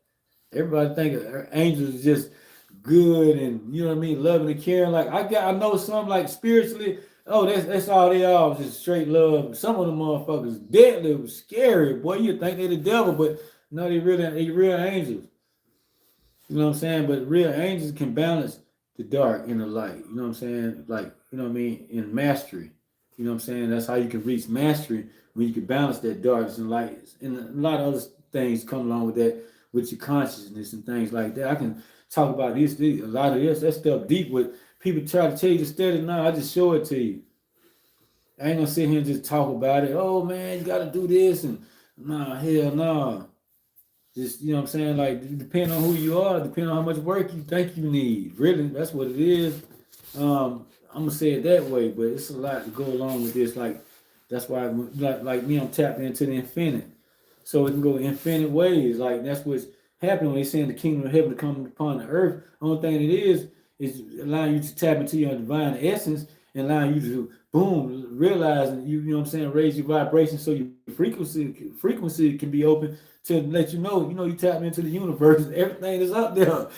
S1: Everybody think angels is just good and, you know what I mean, loving and caring. Like, I know some, like, spiritually, oh, that's all they are, just straight love. Some of them motherfuckers deadly, scary. Boy, you think they the devil, but no, they real angels. You know what I'm saying? But real angels can balance the dark and the light. You know what I'm saying? Like, you know what I mean? In mastery. You know what I'm saying? That's how you can reach mastery, when you can balance that darkness and light. And a lot of other things come along with that, with your consciousness and things like that. I can talk about a lot of this, that stuff deep with people try to tell you to study. No, I just show it to you. I ain't gonna sit here and just talk about it. Oh man, you gotta do this, and nah, hell nah. Just, you know what I'm saying? Like, depending on who you are, depending on how much work you think you need. Really, that's what it is. I'm gonna say it that way, but it's a lot to go along with this. Like, that's why, like me, I'm tapping into the infinite. So it can go infinite ways. Like, that's what's happening when they saying the kingdom of heaven to come upon the earth. Only thing it is allowing you to tap into your divine essence and allowing you to, boom, realize, and you know what I'm saying, raise your vibration so your frequency can be open to let you know, you tap into the universe, everything is up there.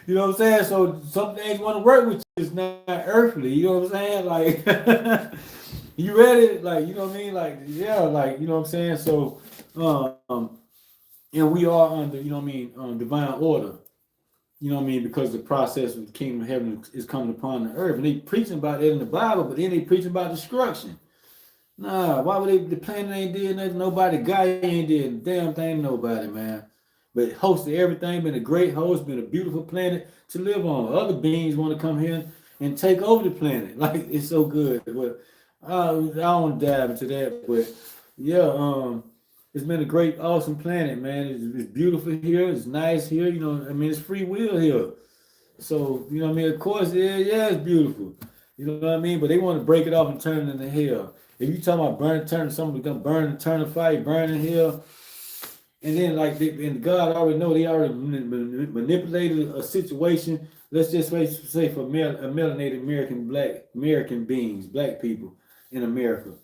S1: You know what I'm saying? So some things want to work with you, it's not earthly, you know what I'm saying? Like, you ready? Like, you know what I mean? Like, yeah, like, you know what I'm saying? So, and we are under, you know what I mean, divine order. You know what I mean? Because the process of the kingdom of heaven is coming upon the earth. And they preaching about that in the Bible, but then they preaching about destruction. Nah, why would the planet ain't did nothing? Nobody, guy ain't did a damn thing, nobody, man. But hosted everything, been a great host, been a beautiful planet to live on. Other beings want to come here and take over the planet. Like, it's so good. But I don't want to dive into that. But yeah, it's been a great, awesome planet, man. It's beautiful here. It's nice here. You know, I mean, it's free will here. So, you know what I mean? Of course, yeah, it's beautiful. You know what I mean? But they want to break it off and turn it into hell. If you talking about burning, turn something gonna burn and turn a fire, burning hell, and then like and God already know they already manipulated a situation. Let's just say for melanated American beings, black people in America.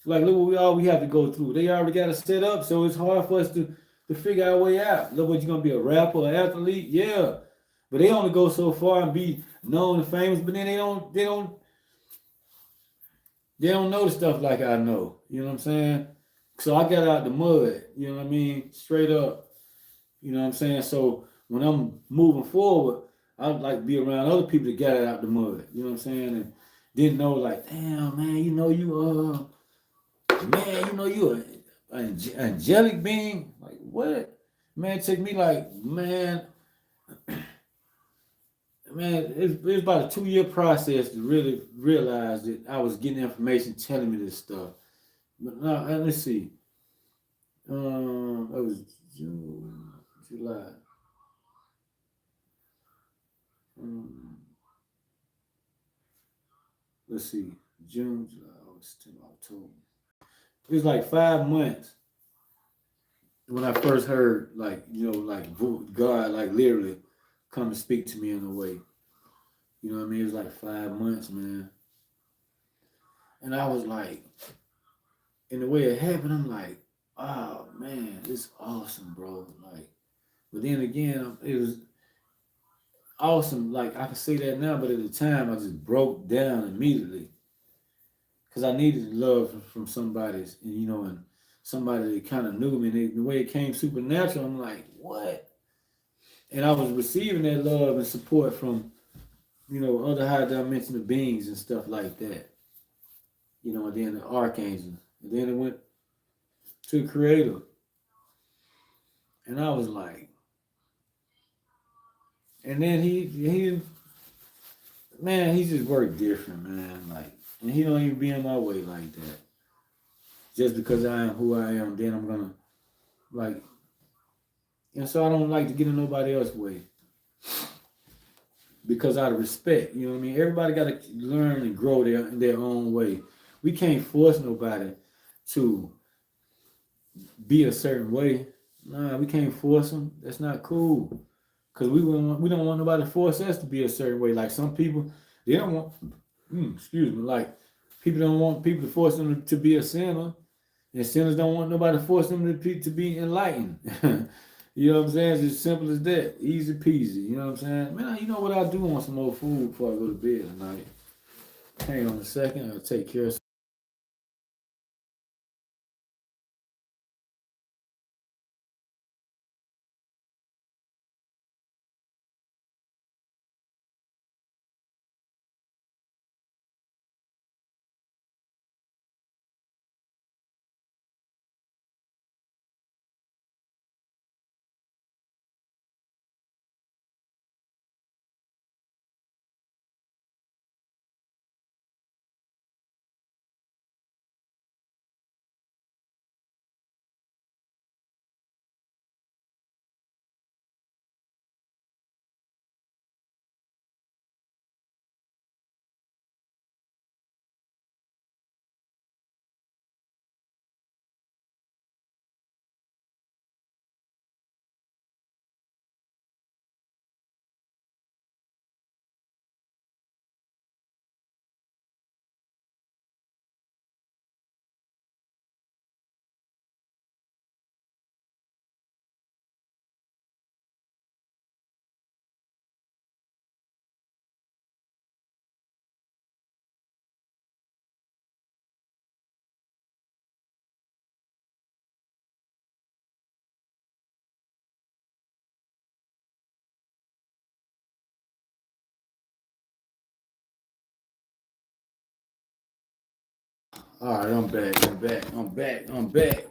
S1: Like, look what we have to go through. They already got it set up, so it's hard for us to figure our way out. Look, what you gonna be, a rapper, an athlete? Yeah. But they only go so far and be known and famous, but then they don't know the stuff like I know. You know what I'm saying? So I got out the mud, you know what I mean? Straight up. You know what I'm saying? So when I'm moving forward, I'd like to be around other people that got it out the mud. You know what I'm saying? And didn't know, like, damn man, man, you know, you an angelic being. Like, what? Man, it took me like, man, it was about a 2-year process to really realize that I was getting information telling me this stuff. But now, let's see. It was June, July. Um, let's see, June, July, August, September, October. It was like 5 months when I first heard, like, like God, like literally come and speak to me in a way. You know what I mean? It was like 5 months, man. And I was like, in the way it happened, I'm like, oh man, it's awesome, bro. Like, but then again, it was awesome. Like I can say that now, but at the time, I just broke down immediately because I needed love from somebody, and somebody that kind of knew me. And the way it came supernatural, I'm like, what? And I was receiving that love and support from, other high dimensional beings and stuff like that. And then the archangel, and then it went to the creator, and I was like, and then man, he just worked different, man. Like, and he don't even be in my way like that. Just because I am who I am, then I'm gonna like, and so I don't like to get in nobody else's way because out of respect, you know what I mean. Everybody got to learn and grow their own way. We can't force nobody to be a certain way. Nah, we can't force them. That's not cool. Cause we don't want nobody to force us to be a certain way. Like some people, they don't want. Excuse me. Like people don't want people to force them to be a sinner, and sinners don't want nobody to force them to be enlightened. You know what I'm saying? It's as simple as that. Easy peasy. You know what I'm saying? Man, you know what I do want some more food before I go to bed tonight. Hang on a second. I'll take care of. All right, I'm back. I'm back.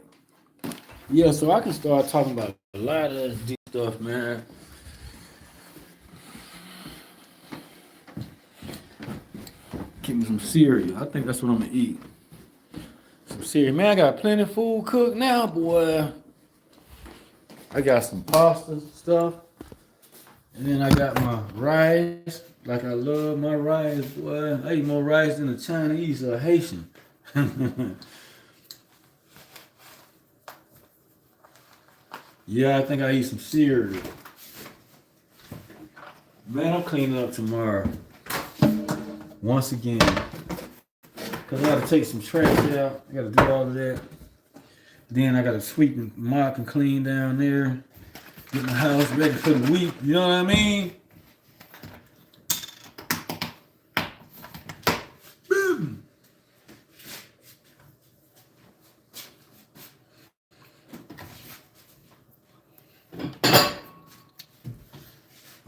S1: Yeah, so I can start talking about a lot of deep stuff, man. Give me some cereal. I think that's what I'm gonna eat. Some cereal. Man, I got plenty of food cooked now, boy. I got some pasta stuff. And then I got my rice. Like I love my rice, boy. I eat more rice than a Chinese or a Haitian. Yeah, I think I eat some cereal. Man, I'm cleaning up tomorrow. Once again. Because I got to take some trash out. I got to do all of that. Then I got to sweep and mop and clean down there. Get my house ready for the week. You know what I mean? Boom.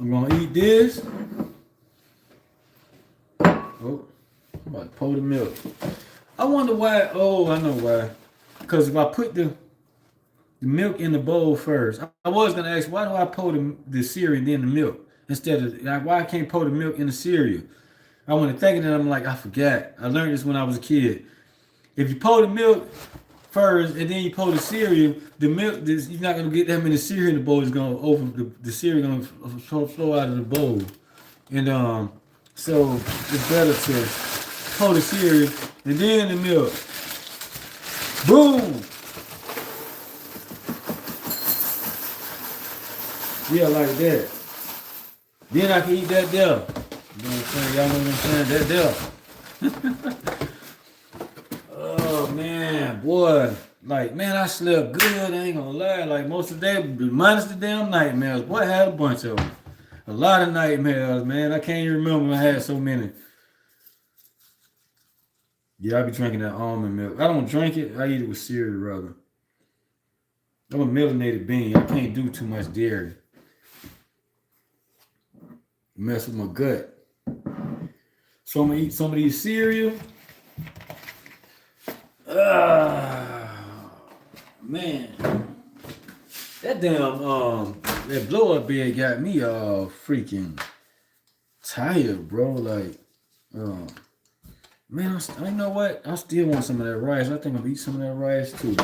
S1: I'm going to eat this. Oh, I'm about to pour the milk. I wonder why. Oh, I know why. Because if I put the milk in the bowl first, I was gonna ask why do I pour the cereal and then the milk instead of like why I can't pour the milk in the cereal. I went to thinking that I'm like I forgot. I learned this when I was a kid. If you pour the milk first and then you pour the cereal, the milk you're not gonna get that many cereal in the bowl. It's gonna over the cereal gonna flow out of the bowl, and so it's better to pour the cereal and then the milk. Boom. Yeah, like that. Then I can eat that there. You know what I'm saying? Y'all know what I'm saying? That there. Oh man, boy. Like, man, I slept good, I ain't gonna lie. Like most of the day, minus the damn nightmares. Boy, I had a bunch of them. A lot of nightmares, man. I can't even remember I had so many. Yeah, I be drinking that almond milk. I don't drink it, I eat it with cereal rather. I'm a melanated being. I can't do too much dairy. Mess with my gut. So I'm gonna eat some of these cereal. Man, that damn that blow up bed got me all freaking tired, bro. Like, man, I know what? I still want some of that rice. I think I'll eat some of that rice too,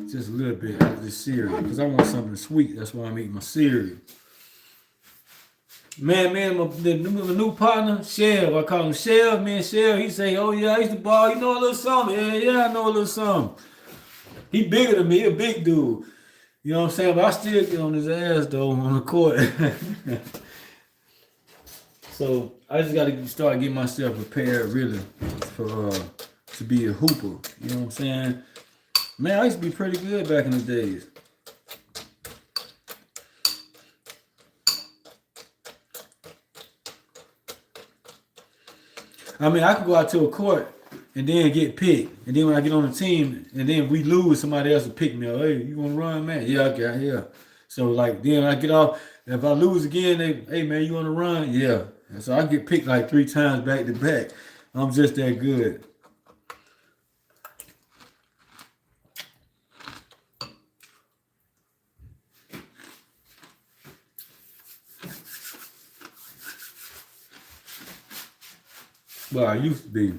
S1: just a little bit of the cereal because I want something sweet. That's why I'm eating my cereal. Man, the new partner, Shell, I call him Shell, man, Shell, he say, oh yeah, I used to ball, you know a little something. Yeah, I know a little something. He bigger than me, he a big dude. You know what I'm saying? But I still get on his ass though on the court. So I just gotta start getting myself prepared really for to be a hooper. You know what I'm saying? Man, I used to be pretty good back in the days. I mean, I could go out to a court and then get picked. And then when I get on the team and then we lose, somebody else will pick me up. Hey, you want to run, man? Yeah, I got yeah. So, like, then I get off. If I lose again, hey, man, you want to run? Yeah. And so I get picked like 3 times back to back. I'm just that good. Well, I used to be.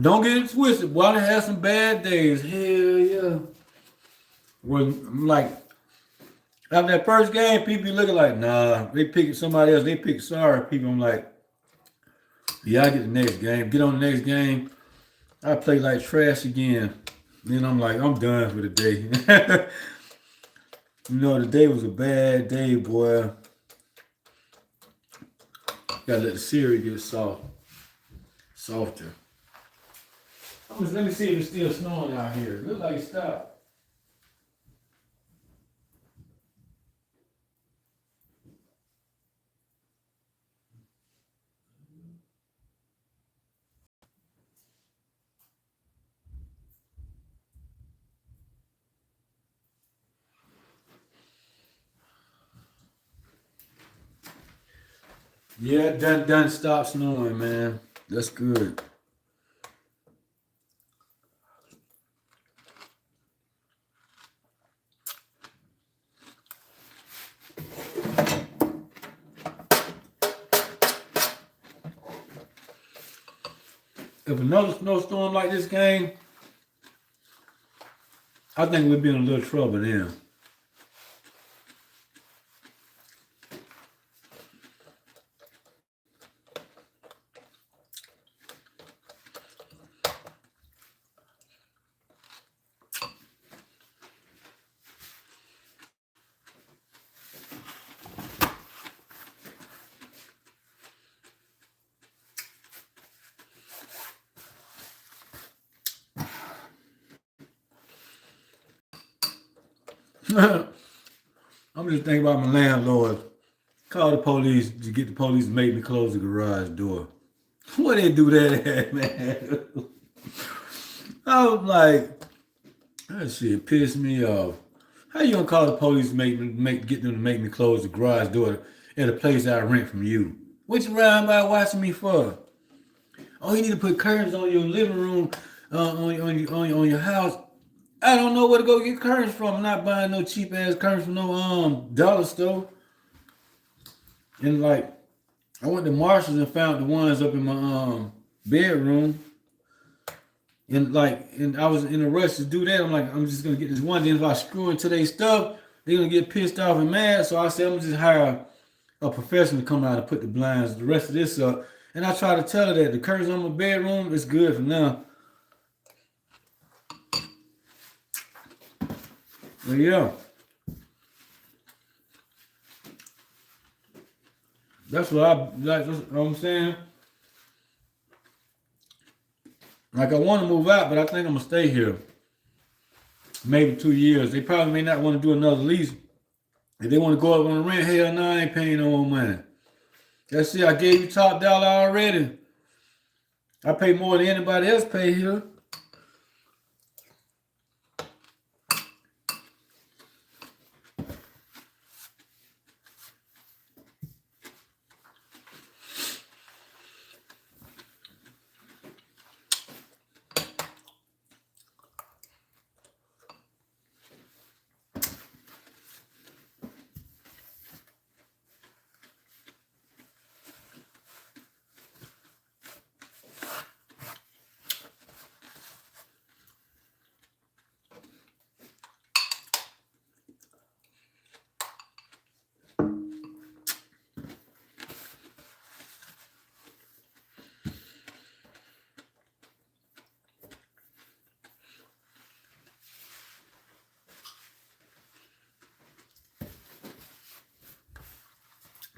S1: Don't get it twisted. Boy, I had some bad days. Hell yeah. When like after that first game, people be looking like, nah, they pick somebody else. They pick sorry people. I'm like, yeah, I get the next game. Get on the next game. I play like trash again. Then I'm like, I'm done for the day. You know, the day was a bad day, boy. Gotta let the cereal get softer. Let me see if it's still snowing out here. It looks like it stopped. Yeah, done stop snowing, man. That's good. If another snowstorm like this came, I think we'd be in a little trouble then. I'm just thinking about my landlord. Call the police to get the police to make me close the garage door. What they do that at, man? I was like, that shit pissed me off. How you gonna call the police to get them to make me close the garage door at a place I rent from you? What you round by watching me for? Oh, you need to put curtains on your living room, on your house. I don't know where to go get curtains from. I'm not buying no cheap ass curtains from no dollar store. And like, I went to Marshalls and found the ones up in my bedroom. And I was in a rush to do that. I'm like, I'm just gonna get this one. Then if I screw into their stuff, they're gonna get pissed off and mad. So I said, I'm gonna just hire a professional to come out and put the blinds, the rest of this up. And I try to tell her that the curtains on my bedroom is good for now. But yeah, that's what I like. That's what I'm saying. Like I want to move out, but I think I'm gonna stay here. Maybe 2 years. They probably may not want to do another lease. If they want to go up on the rent, hell no, I ain't paying no more money. That's it. I gave you top dollar already. I pay more than anybody else pay here.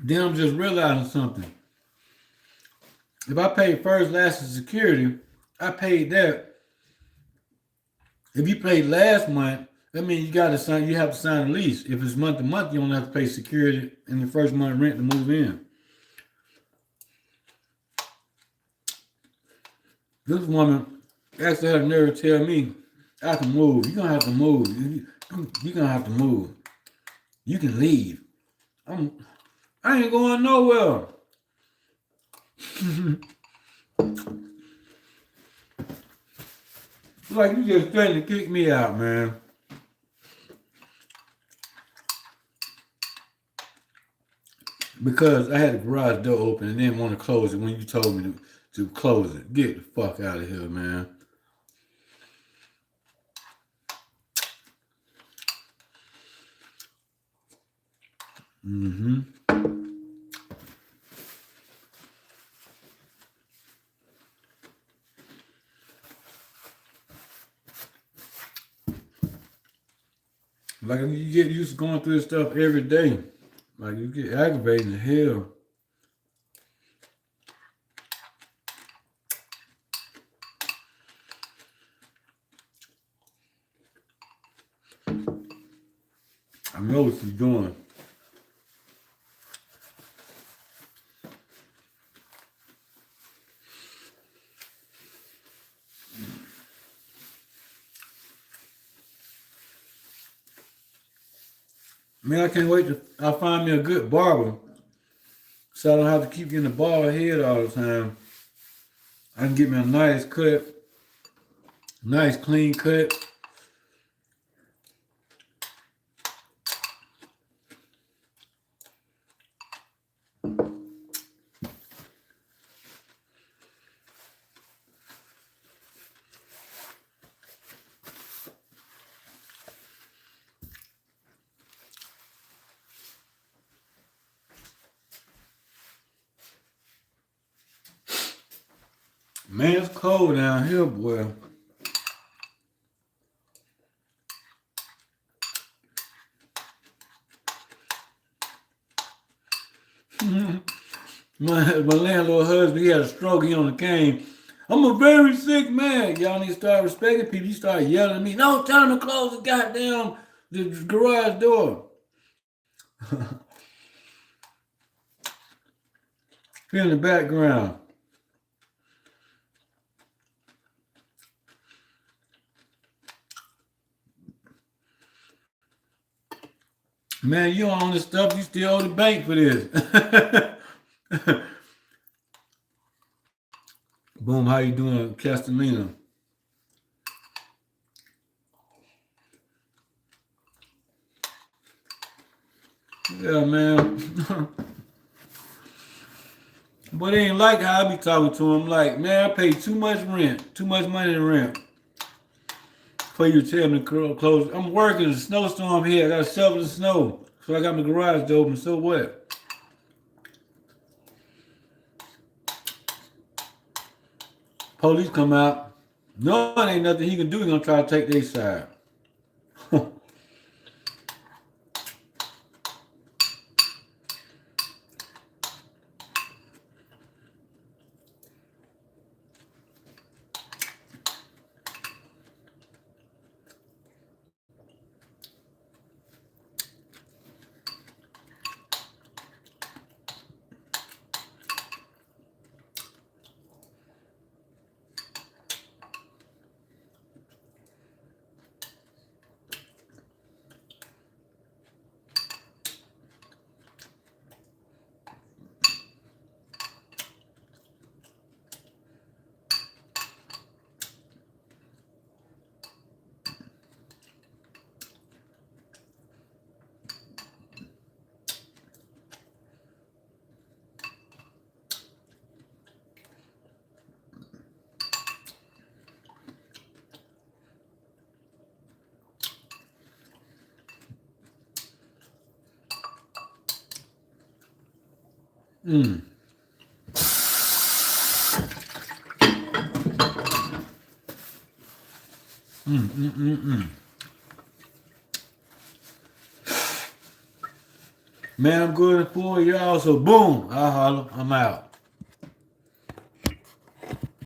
S1: Then I'm just realizing something. If I paid first, last, and security, I paid that. If you paid last month, that means you gotta sign. You have to sign a lease. If it's month to month, you don't have to pay security in the first month rent to move in. This woman actually had a nerve to tell me I can move. You're gonna have to move. You're gonna have to move. You can leave. I ain't going nowhere. Like you just threatened to kick me out, man. Because I had the garage door open and didn't want to close it when you told me to close it. Get the fuck out of here, man. Mm-hmm. Like you get used to going through this stuff every day. Like you get aggravated as hell. I know what you're doing. Man, I can't wait till I find me a good barber. So I don't have to keep getting a bald head all the time. I can get me a nice cut, nice clean cut. Man, it's cold down here, boy. My landlord husband, he had a stroke, he on the cane. I'm a very sick man. Y'all need to start respecting people. You start yelling at me. No, tell him to close the goddamn the garage door. In the background. Man, you own this stuff, you still owe the bank for this. Boom, how you doing, Castellina? Yeah, man. But it ain't like how I be talking to him. Like, man, I pay too much rent, too much money in rent for you to tell me to close. I'm working, a snowstorm here. I got to shovel the snow. So I got my garage door open. So what? Police come out. No, it ain't nothing he can do. He gonna try to take their side. Mm. Man, I'm good for y'all. So boom, I holler. I'm out.